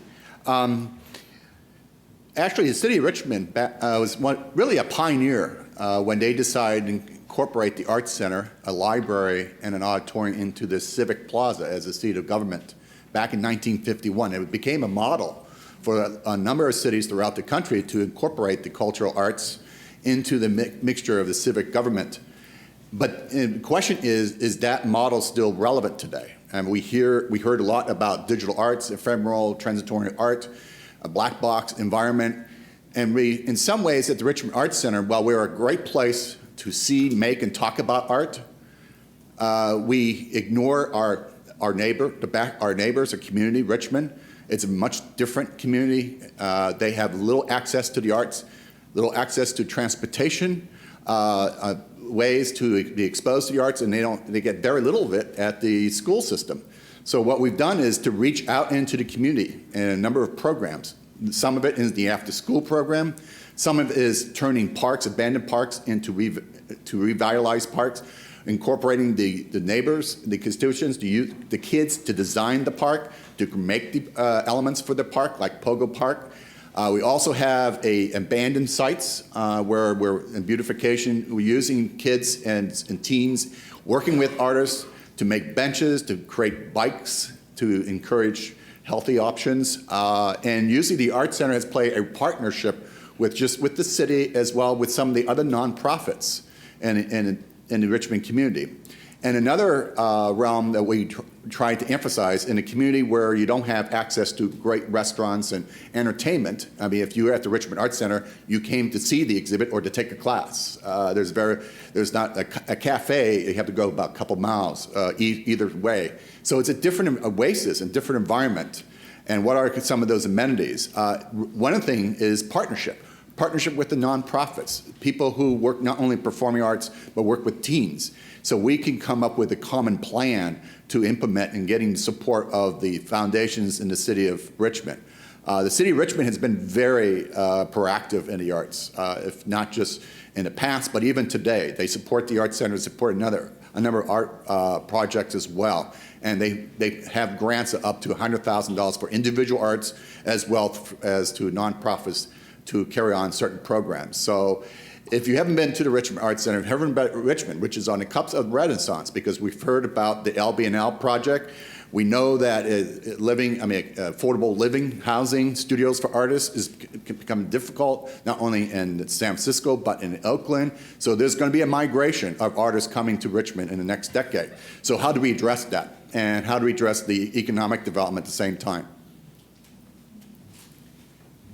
Actually, the city of Richmond was really a pioneer when they decided to incorporate the Arts Center, a library, and an auditorium into the Civic Plaza as a seat of government back in 1951. It became a model for a number of cities throughout the country to incorporate the cultural arts into the mixture of the civic government. But the question is that model still relevant today? And we heard a lot about digital arts, ephemeral, transitory art, a black box environment. And we, in some ways, at the Richmond Arts Center, while we're a great place to see, make, and talk about art, we ignore our neighbors, our community, Richmond. It's a much different community. They have little access to the arts, little access to transportation, ways to be exposed to the arts, and they get very little of it at the school system. So what we've done is to reach out into the community in a number of programs. Some of it is the after-school program. Some of it is turning parks, abandoned parks, into revitalized parks, incorporating the neighbors, the constituents, the kids to design the park, to make the elements for the park, like Pogo Park. We also have abandoned sites where we're in beautification. We're using kids and teens, working with artists to make benches, to create bikes, to encourage healthy options. And usually the Art Center has played a partnership with the city as well with some of the other nonprofits in the Richmond community. And another realm that we try to emphasize in a community where you don't have access to great restaurants and entertainment. I mean, if you were at the Richmond Art Center, you came to see the exhibit or to take a class. There's not a cafe. You have to go about a couple miles either way. So it's a different oasis and different environment. And what are some of those amenities? One of the things is partnership with the nonprofits, people who work not only performing arts, but work with teens. So we can come up with a common plan to implement and getting support of the foundations in the city of Richmond. The city of Richmond has been very proactive in the arts, if not just in the past, but even today. They support the Art Center, support a number of art projects as well. And they have grants up to $100,000 for individual arts as well as to nonprofits to carry on certain programs. So if you haven't been to the Richmond Art Center, haven't been to Richmond, which is on the cusp of Renaissance, because we've heard about the LB&L project. We know that affordable living, housing, studios for artists can become difficult, not only in San Francisco, but in Oakland. So there's going to be a migration of artists coming to Richmond in the next decade. So how do we address that? And how do we address the economic development at the same time?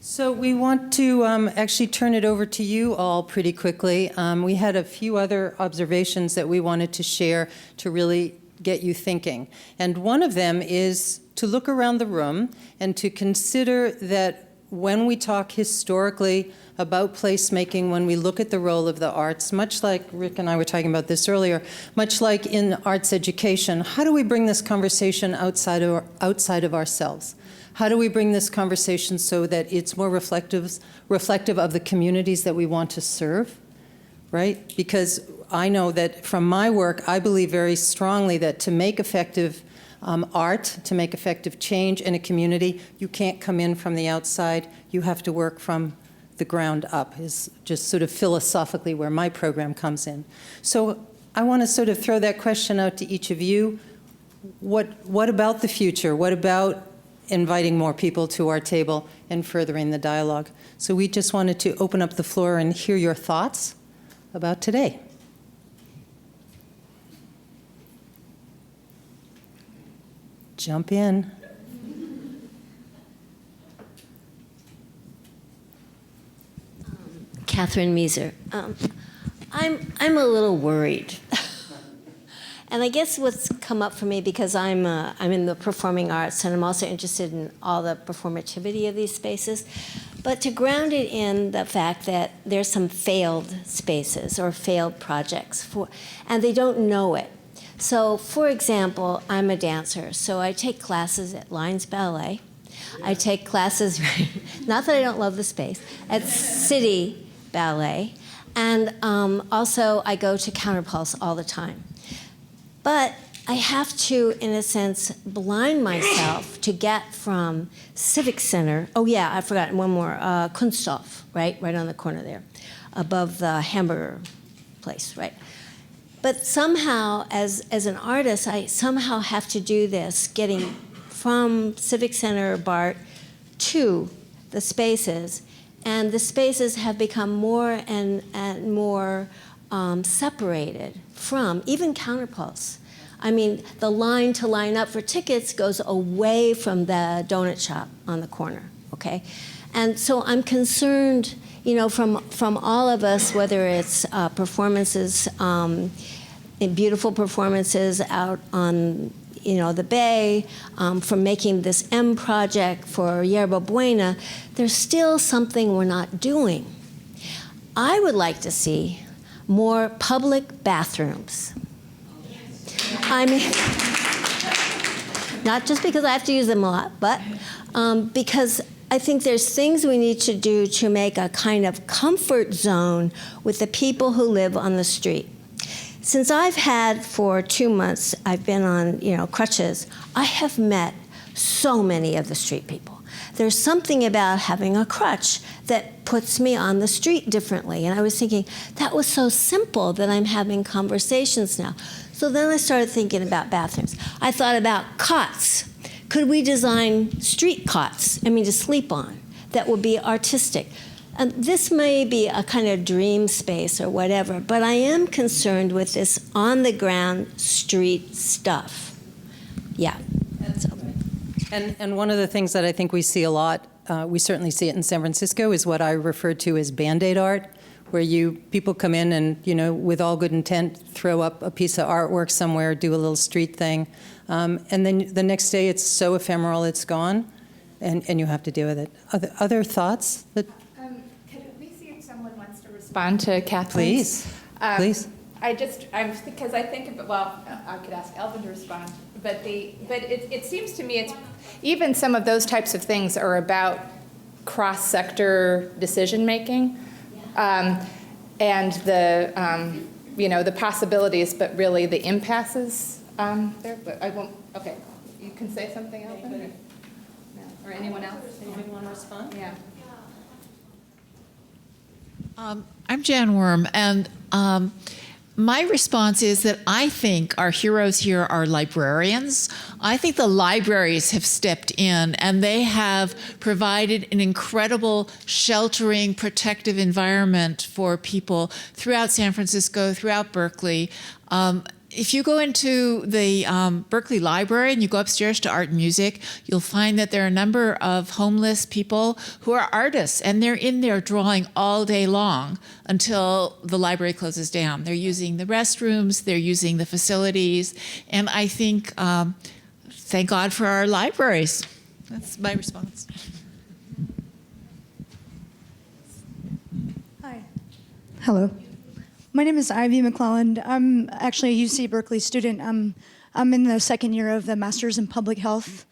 So we want to actually turn it over to you all pretty quickly. We had a few other observations that we wanted to share to really get you thinking. And one of them is to look around the room and to consider that when we talk historically about placemaking, when we look at the role of the arts, much like Rick and I were talking about this earlier, much like in arts education, how do we bring this conversation outside of ourselves? How do we bring this conversation so that it's more reflective of the communities that we want to serve, right? Because I know that from my work, I believe very strongly that to make effective art, to make effective change in a community, you can't come in from the outside. You have to work from the ground up, is just sort of philosophically where my program comes in. So I want to sort of throw that question out to each of you. What about the future? What about inviting more people to our table and furthering the dialogue? So we just wanted to open up the floor and hear your thoughts about today. Jump in. Catherine Meeser. I'm a little worried. And I guess what's come up for me, because I'm in the performing arts and I'm also interested in all the performativity of these spaces, but to ground it in the fact that there's some failed spaces or failed projects, and they don't know it. So, for example, I'm a dancer, so I take classes at Lyons Ballet. I take classes, not that I don't love the space, at City Ballet, and also I go to Counterpulse all the time. But I have to, in a sense, blind myself to get from Civic Center. Oh yeah, I forgot one more. Kunsthof, right on the corner there, above the hamburger place, right? But somehow, as an artist, I somehow have to do this, getting from Civic Center, BART, to the spaces, and the spaces have become more and more separated from even Counterpulse. I mean, the line to line up for tickets goes away from the donut shop on the corner, okay? And so I'm concerned, from all of us, whether it's performances, beautiful performances out on, the Bay, from making this M project for Yerba Buena, there's still something we're not doing. I would like to see more public bathrooms. I mean, not just because I have to use them a lot, but because I think there's things we need to do to make a kind of comfort zone with the people who live on the street. Since I've had for 2 months, I've been on, crutches, I have met so many of the street people. There's something about having a crutch that puts me on the street differently. And I was thinking, that was so simple that I'm having conversations now. So then I started thinking about bathrooms. I thought about cots. Could we design street cots, to sleep on, that would be artistic? And this may be a kind of dream space or whatever, but I am concerned with this on-the-ground street stuff. Yeah. And one of the things that I think we see a lot, we certainly see it in San Francisco, is what I refer to as Band-Aid art, where people come in and, with all good intent, throw up a piece of artwork somewhere, do a little street thing, and then the next day it's so ephemeral it's gone, and you have to deal with it. Other thoughts? Could we see if someone wants to respond to Kathleen? Please. Because I think, I could ask Elvin to respond, but it seems to me it's even some of those types of things are about cross-sector decision-making, and the possibilities, but really the impasses there. But I won't. Okay, you can say something, Elvin, or anyone else. Anyone want to respond? Yeah. I'm Jan Worm, and my response is that I think our heroes here are librarians. I think the libraries have stepped in, and they have provided an incredible sheltering, protective environment for people throughout San Francisco, throughout Berkeley. If you go into the Berkeley Library and you go upstairs to art and music, you'll find that there are a number of homeless people who are artists, and they're in there drawing all day long until the library closes down. They're using the restrooms, they're using the facilities, and I think, thank God for our libraries. That's my response. Hi. Hello. My name is Ivy McClelland. I'm actually a UC Berkeley student. I'm in the second year of the Master's in Public Health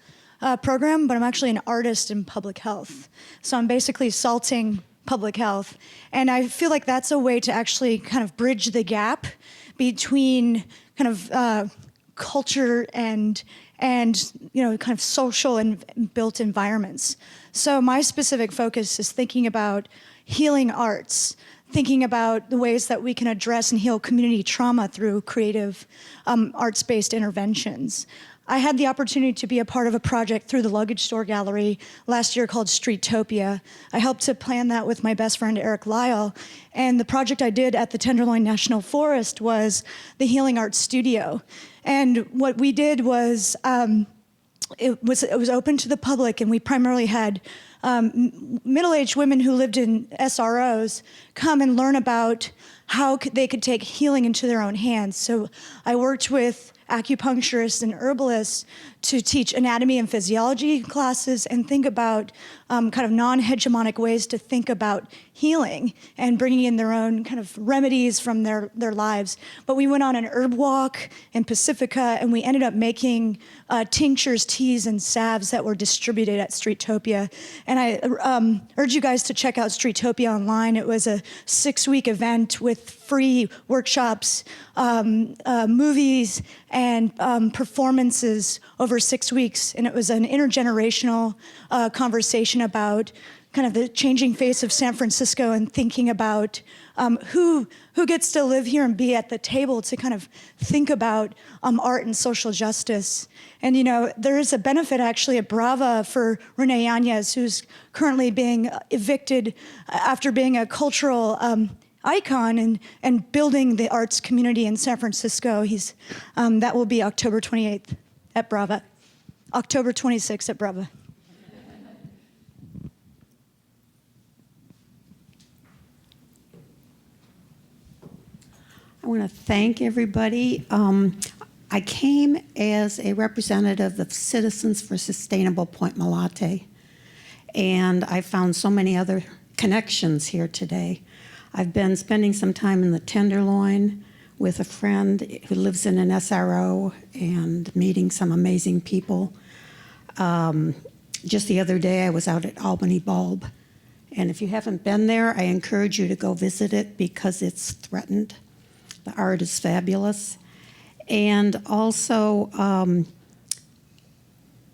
program, but I'm actually an artist in public health. So I'm basically salting public health. And I feel like that's a way to actually kind of bridge the gap between kind of culture and kind of social and built environments. So my specific focus is thinking about healing arts, thinking about the ways that we can address and heal community trauma through creative arts-based interventions. I had the opportunity to be a part of a project through the Luggage Store Gallery last year called Streetopia. I helped to plan that with my best friend Eric Lyle, and the project I did at the Tenderloin National Forest was the Healing Arts Studio. And what we did was, it was open to the public, and we primarily had middle-aged women who lived in SROs come and learn about how they could take healing into their own hands. So I worked with acupuncturists and herbalists to teach anatomy and physiology classes and think about kind of non-hegemonic ways to think about healing and bringing in their own kind of remedies from their lives. But we went on an herb walk in Pacifica, and we ended up making tinctures, teas, and salves that were distributed at Streetopia. And I urge you guys to check out Streetopia online. It was a 6-week event with free workshops, movies, and performances over 6 weeks. And it was an intergenerational conversation about kind of the changing face of San Francisco and thinking about who gets to live here and be at the table to kind of think about art and social justice. And, there is a benefit actually at Brava for Rene Yanez, who's currently being evicted after being a cultural icon and building the arts community in San Francisco. That will be October 28th at Brava. October 26th at Brava. I want to thank everybody. I came as a representative of Citizens for Sustainable Point Malate, and I found so many other connections here today. I've been spending some time in the Tenderloin with a friend who lives in an SRO and meeting some amazing people. Just the other day, I was out at Albany Bulb, and if you haven't been there, I encourage you to go visit it because it's threatened. The art is fabulous. And also,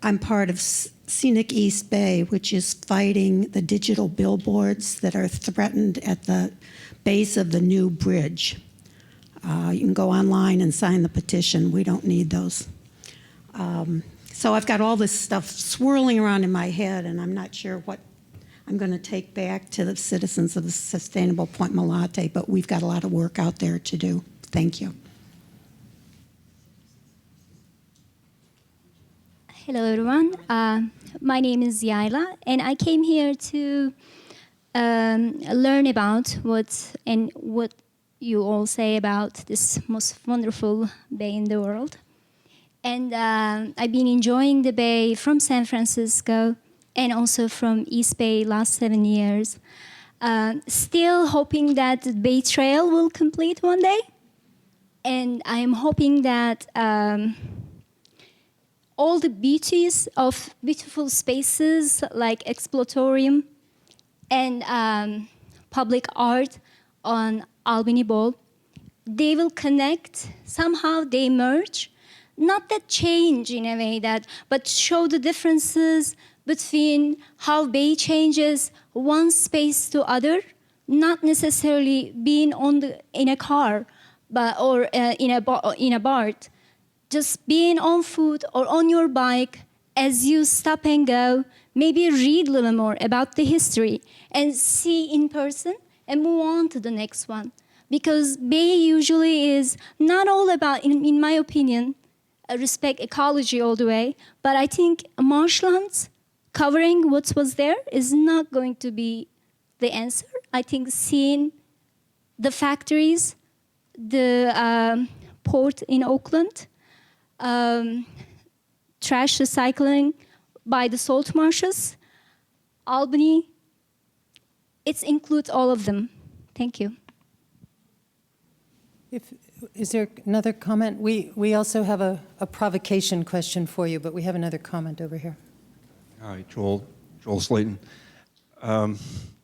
I'm part of Scenic East Bay, which is fighting the digital billboards that are threatened at the base of the new bridge. You can go online and sign the petition. We don't need those. So I've got all this stuff swirling around in my head, and I'm not sure what I'm going to take back to the citizens of the Sustainable Point Malate, but we've got a lot of work out there to do. Thank you. Hello, everyone. My name is Yaila, and I came here to learn about what you all say about this most wonderful bay in the world. And I've been enjoying the bay from San Francisco and also from East Bay last 7 years. Still hoping that the Bay Trail will complete one day. And I am hoping that all the beauties of beautiful spaces like Exploratorium and public art on Albany Bowl, they will connect, somehow they merge. Not that change in a way that, but show the differences between how Bay changes one space to other, not necessarily being in a car, or in a BART, just being on foot or on your bike as you stop and go, maybe read a little more about the history and see in person and move on to the next one. Because Bay usually is not all about, in my opinion, respect ecology all the way, but I think marshlands covering what was there is not going to be the answer. I think seeing the factories, the port in Oakland, trash recycling by the salt marshes, Albany, it includes all of them. Thank you. Is there another comment? We also have a provocation question for you, but we have another comment over here. Hi, Joel Slayton.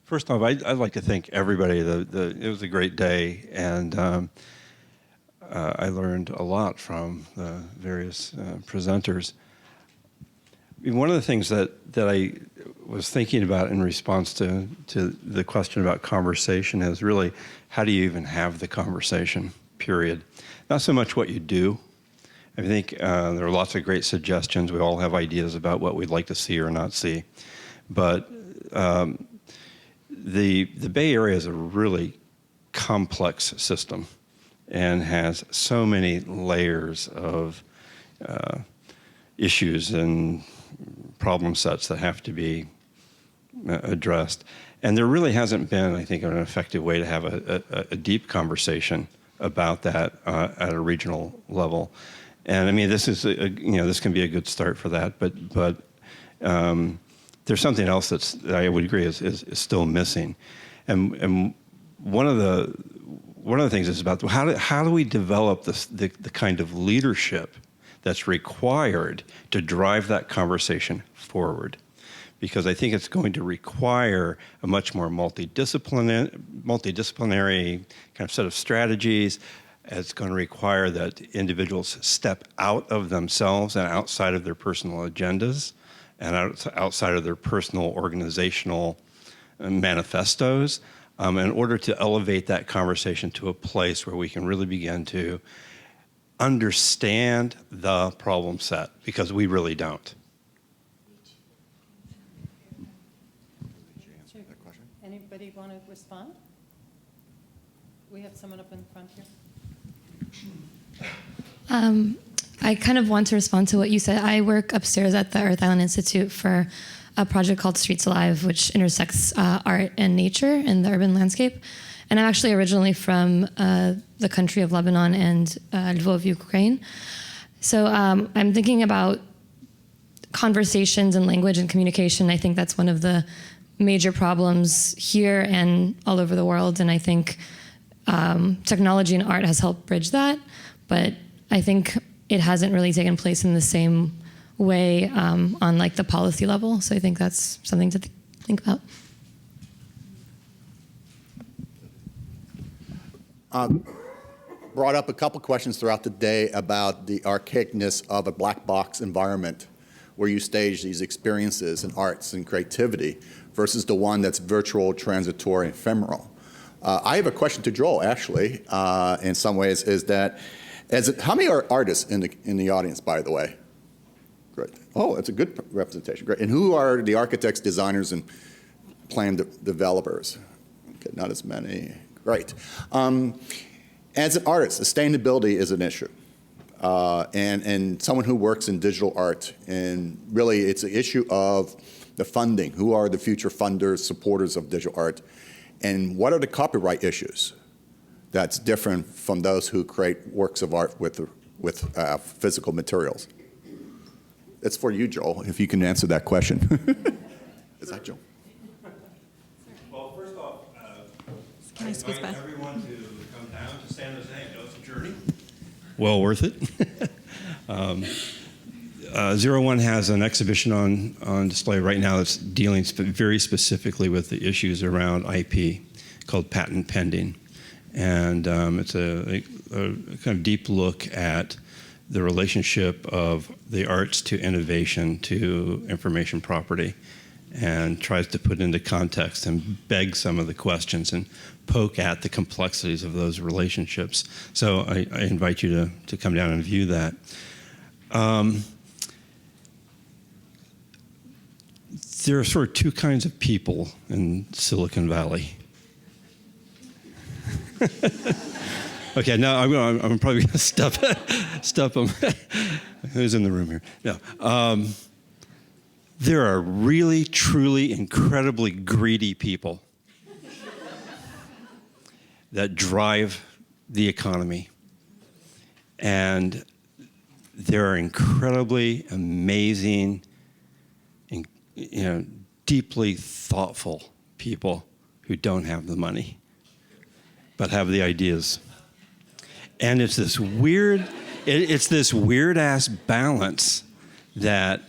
First off, I'd like to thank everybody. It was a great day, and I learned a lot from the various presenters. I mean, one of the things that I was thinking about in response to the question about conversation is really, how do you even have the conversation, period? Not so much what you do. I think there are lots of great suggestions. We all have ideas about what we'd like to see or not see. But the Bay Area is a really complex system and has so many layers of issues and problem sets that have to be addressed. And there really hasn't been, I think, an effective way to have a deep conversation about that at a regional level. And I mean, this is this can be a good start for that. But there's something else that I would agree is still missing. And one of the things is about how do we develop the kind of leadership that's required to drive that conversation forward? Because I think it's going to require a much more multidisciplinary kind of set of strategies. It's going to require that individuals step out of themselves and outside of their personal agendas and outside of their personal organizational manifestos in order to elevate that conversation to a place where we can really begin to understand the problem set, because we really don't. Anybody want to respond? We have someone up in front here. I kind of want to respond to what you said. I work upstairs at the Earth Island Institute for a project called Streets Alive, which intersects art and nature in the urban landscape. And I'm actually originally from the country of Lebanon and Lvov, Ukraine. So I'm thinking about conversations and language and communication. I think that's one of the major problems here and all over the world. And I think technology and art has helped bridge that. But I think it hasn't really taken place in the same way on like the policy level. So I think that's something to think about. Brought up a couple questions throughout the day about the archaicness of a black box environment where you stage these experiences in arts and creativity versus the one that's virtual, transitory, ephemeral. I have a question to Joel, actually, in some ways, is that, how many are artists in the audience, by the way? Great. Oh, that's a good representation. Great. And who are the architects, designers, and plan developers? Okay, not as many. Great. As an artist, sustainability is an issue. And someone who works in digital art, and really it's an issue of the funding. Who are the future funders, supporters of digital art? And what are the copyright issues that's different from those who create works of art with physical materials? It's for you, Joel, if you can answer that question. Is that Joel? Well, first off, Can I squeeze by? everyone to come down to San Jose. I know it's a journey. Well worth it. 01 has an exhibition on display right now that's dealing very specifically with the issues around IP, called Patent Pending. And it's a kind of deep look at the relationship of the arts to innovation to information property, and tries to put into context and beg some of the questions and poke at the complexities of those relationships. So I invite you to come down and view that. There are sort of two kinds of people in Silicon Valley. Okay, now I'm probably going to stuff them. Who's in the room here? No. There are really, truly, incredibly greedy people that drive the economy. And there are incredibly amazing, deeply thoughtful people who don't have the money, but have the ideas. And it's this weird, ass balance that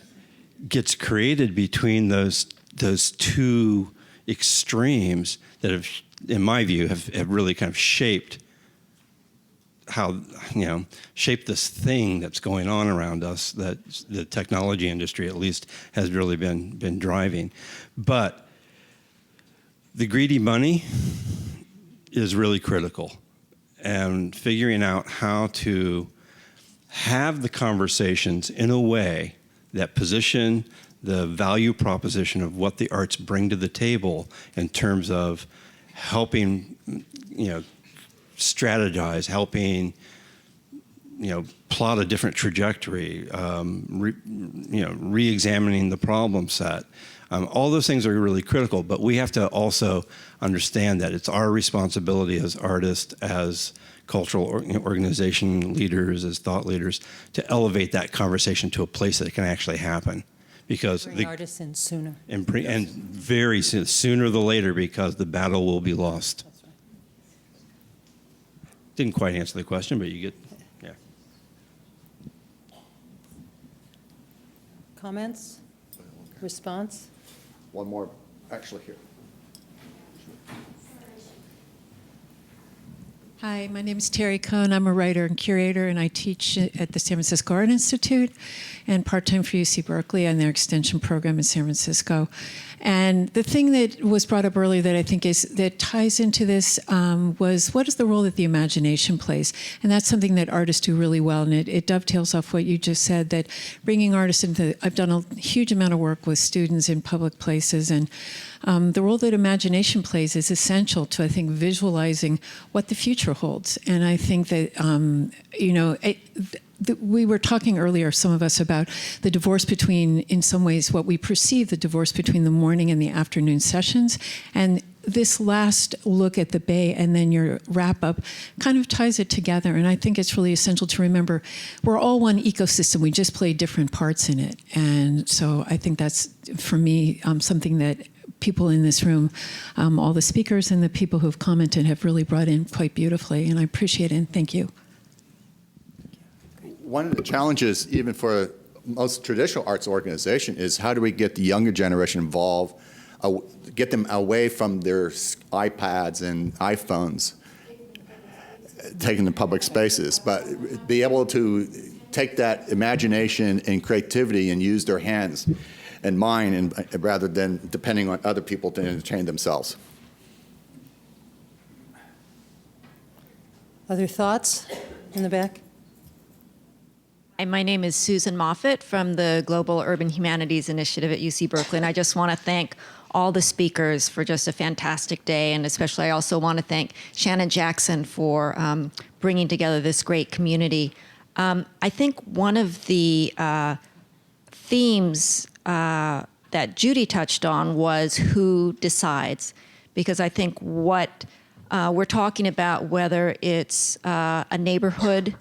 gets created between those two extremes that have, in my view, have really kind of shaped shaped this thing that's going on around us that the technology industry, at least, has really been driving. But the greedy money is really critical. And figuring out how to have the conversations in a way that position the value proposition of what the arts bring to the table in terms of helping, strategize, helping, plot a different trajectory, re-examining the problem set. All those things are really critical, but we have to also understand that it's our responsibility as artists, as cultural organization leaders, as thought leaders, to elevate that conversation to a place that it can actually happen. Because bring artists in sooner. And very soon, sooner than later, because the battle will be lost. That's right. Didn't quite answer the question, but you get, yeah. Comments? Response? One more, actually here. Hi, my name is Terry Cohn. I'm a writer and curator, and I teach at the San Francisco Art Institute and part-time for UC Berkeley on their extension program in San Francisco. And the thing that was brought up earlier that I think that ties into this was, what is the role that the imagination plays? And that's something that artists do really well, and it dovetails off what you just said, that bringing artists into, I've done a huge amount of work with students in public places, and the role that imagination plays is essential to, I think, visualizing what the future holds. And I think that, we were talking earlier, some of us, about the divorce between, in some ways, what we perceive the divorce between the morning and the afternoon sessions. And this last look at the Bay and then your wrap up kind of ties it together. And I think it's really essential to remember we're all one ecosystem. We just play different parts in it. And so I think that's, for me, something that people in this room, all the speakers and the people who have commented, have really brought in quite beautifully. And I appreciate it, and thank you. One of the challenges, even for most traditional arts organization, is how do we get the younger generation involved, get them away from their iPads and iPhones, taking the public spaces, but be able to take that imagination and creativity and use their hands and mind, and rather than depending on other people to entertain themselves. Other thoughts in the back? Hi, my name is Susan Moffett from the Global Urban Humanities Initiative at UC Berkeley, and I just want to thank all the speakers for just a fantastic day, and especially I also want to thank Shannon Jackson for bringing together this great community. I think one of the themes that Judy touched on was who decides, because I think what we're talking about, whether it's a neighborhood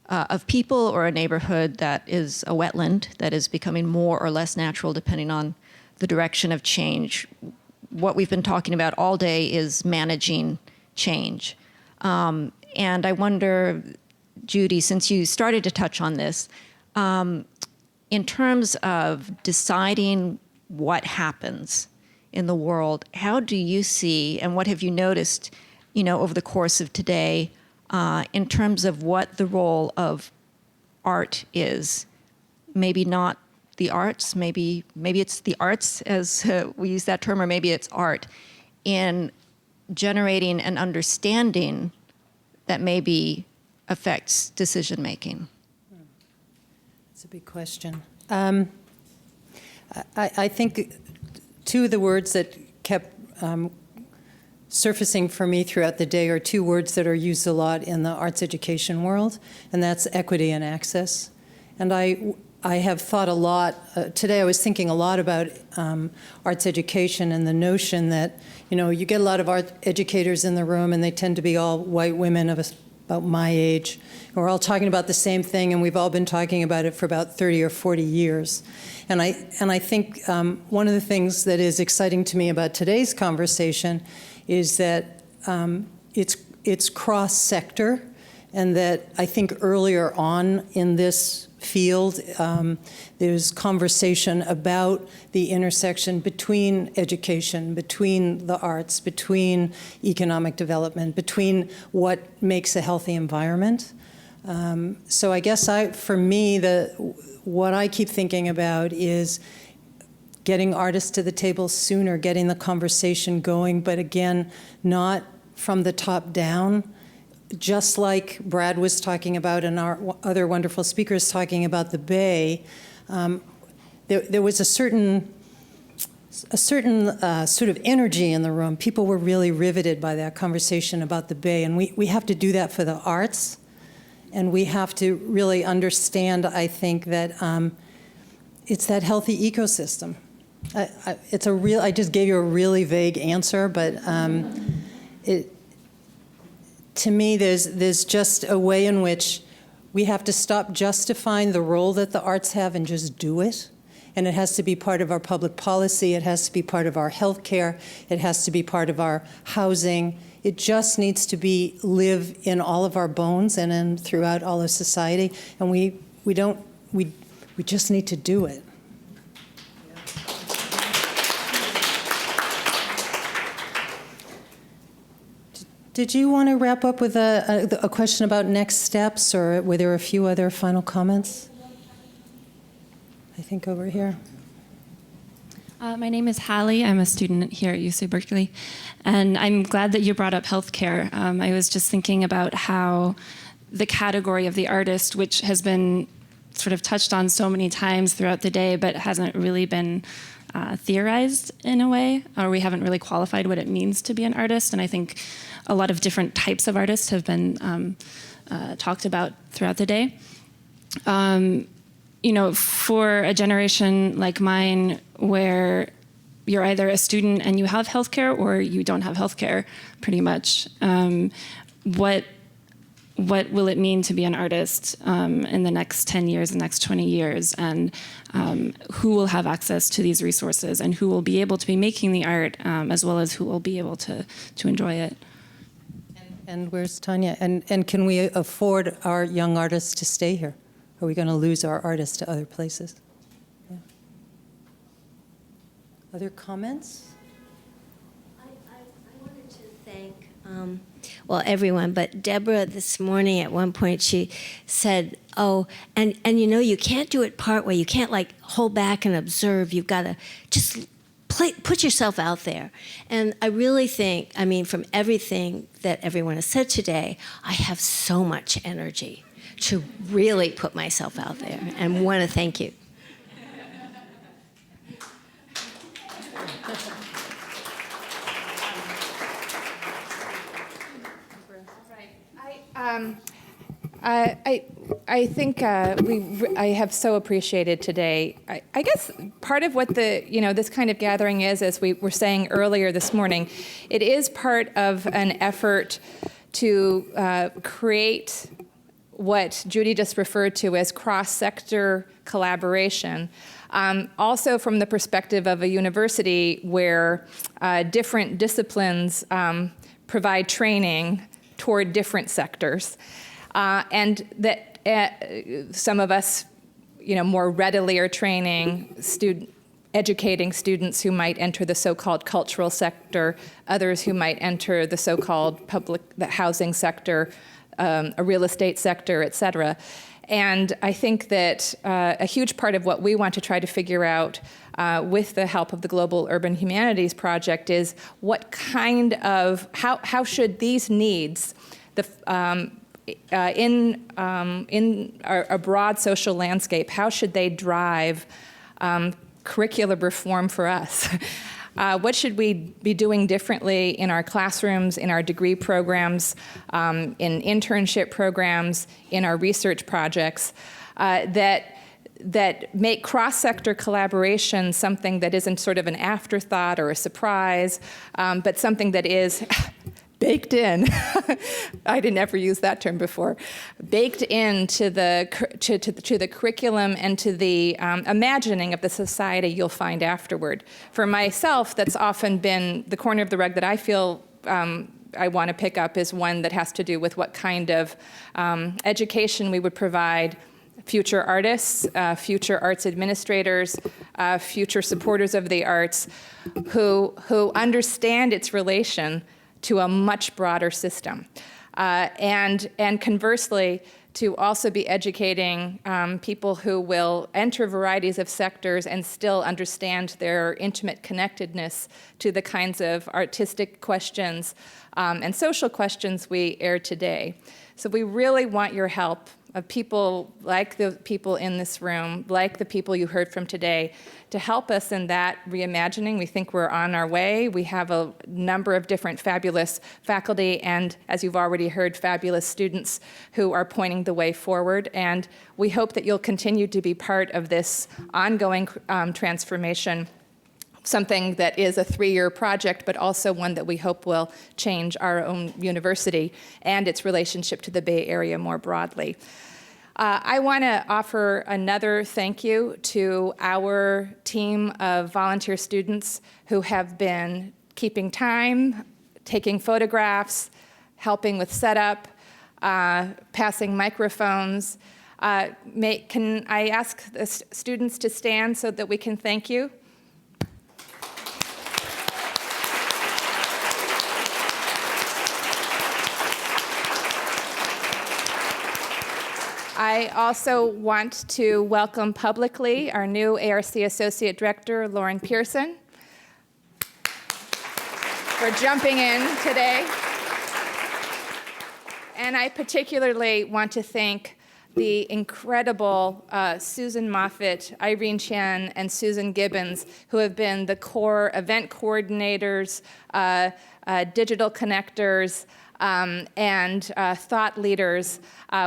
of people or a neighborhood that is a wetland that is becoming more or less natural depending on the direction of change. What we've been talking about all day is managing change. And I wonder, Judy, since you started to touch on this, in terms of deciding what happens in the world, how do you see, and what have you noticed, over the course of today, in terms of what the role of art is? Maybe not the arts, maybe it's the arts as we use that term, or maybe it's art in generating an understanding that maybe affects decision making. That's a big question. I think two of the words that kept surfacing for me throughout the day are two words that are used a lot in the arts education world, and that's equity and access. And I have thought a lot, today I was thinking a lot about arts education and the notion that, you get a lot of art educators in the room and they tend to be all white women of about my age. And we're all talking about the same thing, and we've all been talking about it for about 30 or 40 years. And I think one of the things that is exciting to me about today's conversation is that it's cross-sector, and that I think earlier on in this field, there's conversation about the intersection between education, between the arts, between economic development, between what makes a healthy environment. So I guess for me, what I keep thinking about is getting artists to the table sooner, getting the conversation going, but again, not from the top down. Just like Brad was talking about and our other wonderful speakers talking about the Bay, there was a certain sort of energy in the room. People were really riveted by that conversation about the Bay, and we have to do that for the arts, and we have to really understand, I think, that it's that healthy ecosystem. I just gave you a really vague answer, but to me, there's just a way in which we have to stop justifying the role that the arts have and just do it. And it has to be part of our public policy. It has to be part of our healthcare. It has to be part of our housing. It just needs to live in all of our bones and throughout all of society. And we just need to do it. Did you want to wrap up with a question about next steps, or were there a few other final comments? I think over here. My name is Hallie. I'm a student here at UC Berkeley, and I'm glad that you brought up healthcare. I was just thinking about how the category of the artist, which has been sort of touched on so many times throughout the day, but hasn't really been theorized in a way, or we haven't really qualified what it means to be an artist. And I think a lot of different types of artists have been talked about throughout the day. For a generation like mine, where you're either a student and you have healthcare or you don't have healthcare, pretty much, what will it mean to be an artist in the next 10 years, the next 20 years, and who will have access to these resources, and who will be able to be making the art, as well as who will be able to enjoy it. And where's Tanya? And can we afford our young artists to stay here? Are we going to lose our artists to other places? Yeah. Other comments? I wanted to thank well, everyone, but Deborah this morning at one point, she said, oh, and you know, you can't do it part way. You can't like hold back and observe. You've got to just put yourself out there. And I really think, I mean, from everything that everyone has said today, I have so much energy to really put myself out there, and want to thank you. I think I have so appreciated today. I guess part of what this kind of gathering is, as we were saying earlier this morning, it is part of an effort to create what Judy just referred to as cross-sector collaboration. Also from the perspective of a university where different disciplines provide training toward different sectors. And that some of us, more readily are training, educating students who might enter the so-called cultural sector, others who might enter the so-called the housing sector, a real estate sector, et cetera. And I think that a huge part of what we want to try to figure out with the help of the Global Urban Humanities Project is what kind of, how should these needs, in a broad social landscape, how should they drive curricular reform for us? What should we be doing differently in our classrooms, in our degree programs, in internship programs, in our research projects, that make cross-sector collaboration something that isn't sort of an afterthought or a surprise, but something that is baked in. I didn't ever use that term before. Baked into to the curriculum and to the imagining of the society you'll find afterward. For myself, that's often been the corner of the rug that I feel I want to pick up is one that has to do with what kind of education we would provide future artists, future arts administrators, future supporters of the arts, who understand its relation to a much broader system. And conversely, to also be educating people who will enter varieties of sectors and still understand their intimate connectedness to the kinds of artistic questions and social questions we air today. So we really want your help, of people like the people in this room, like the people you heard from today, to help us in that reimagining. We think we're on our way. We have a number of different fabulous faculty and, as you've already heard, fabulous students who are pointing the way forward. And we hope that you'll continue to be part of this ongoing transformation, something that is a 3-year project, but also one that we hope will change our own university and its relationship to the Bay Area more broadly. I want to offer another thank you to our team of volunteer students who have been keeping time, taking photographs, helping with setup, passing microphones. Can I ask the students to stand so that we can thank you? I also want to welcome publicly our new ARC Associate Director, Lauren Pearson, for jumping in today. And I particularly want to thank the incredible Susan Moffitt, Irene Chen, and Susan Gibbons, who have been the core event coordinators, digital connectors, and thought leaders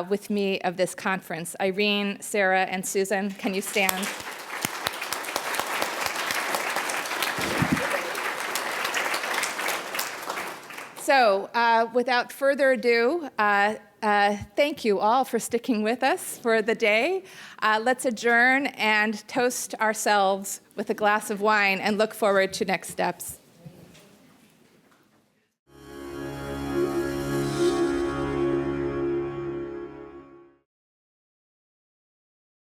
with me of this conference. Irene, Sarah, and Susan, can you stand? So, without further ado, thank you all for sticking with us for the day. Let's adjourn and toast ourselves with a glass of wine and look forward to next steps.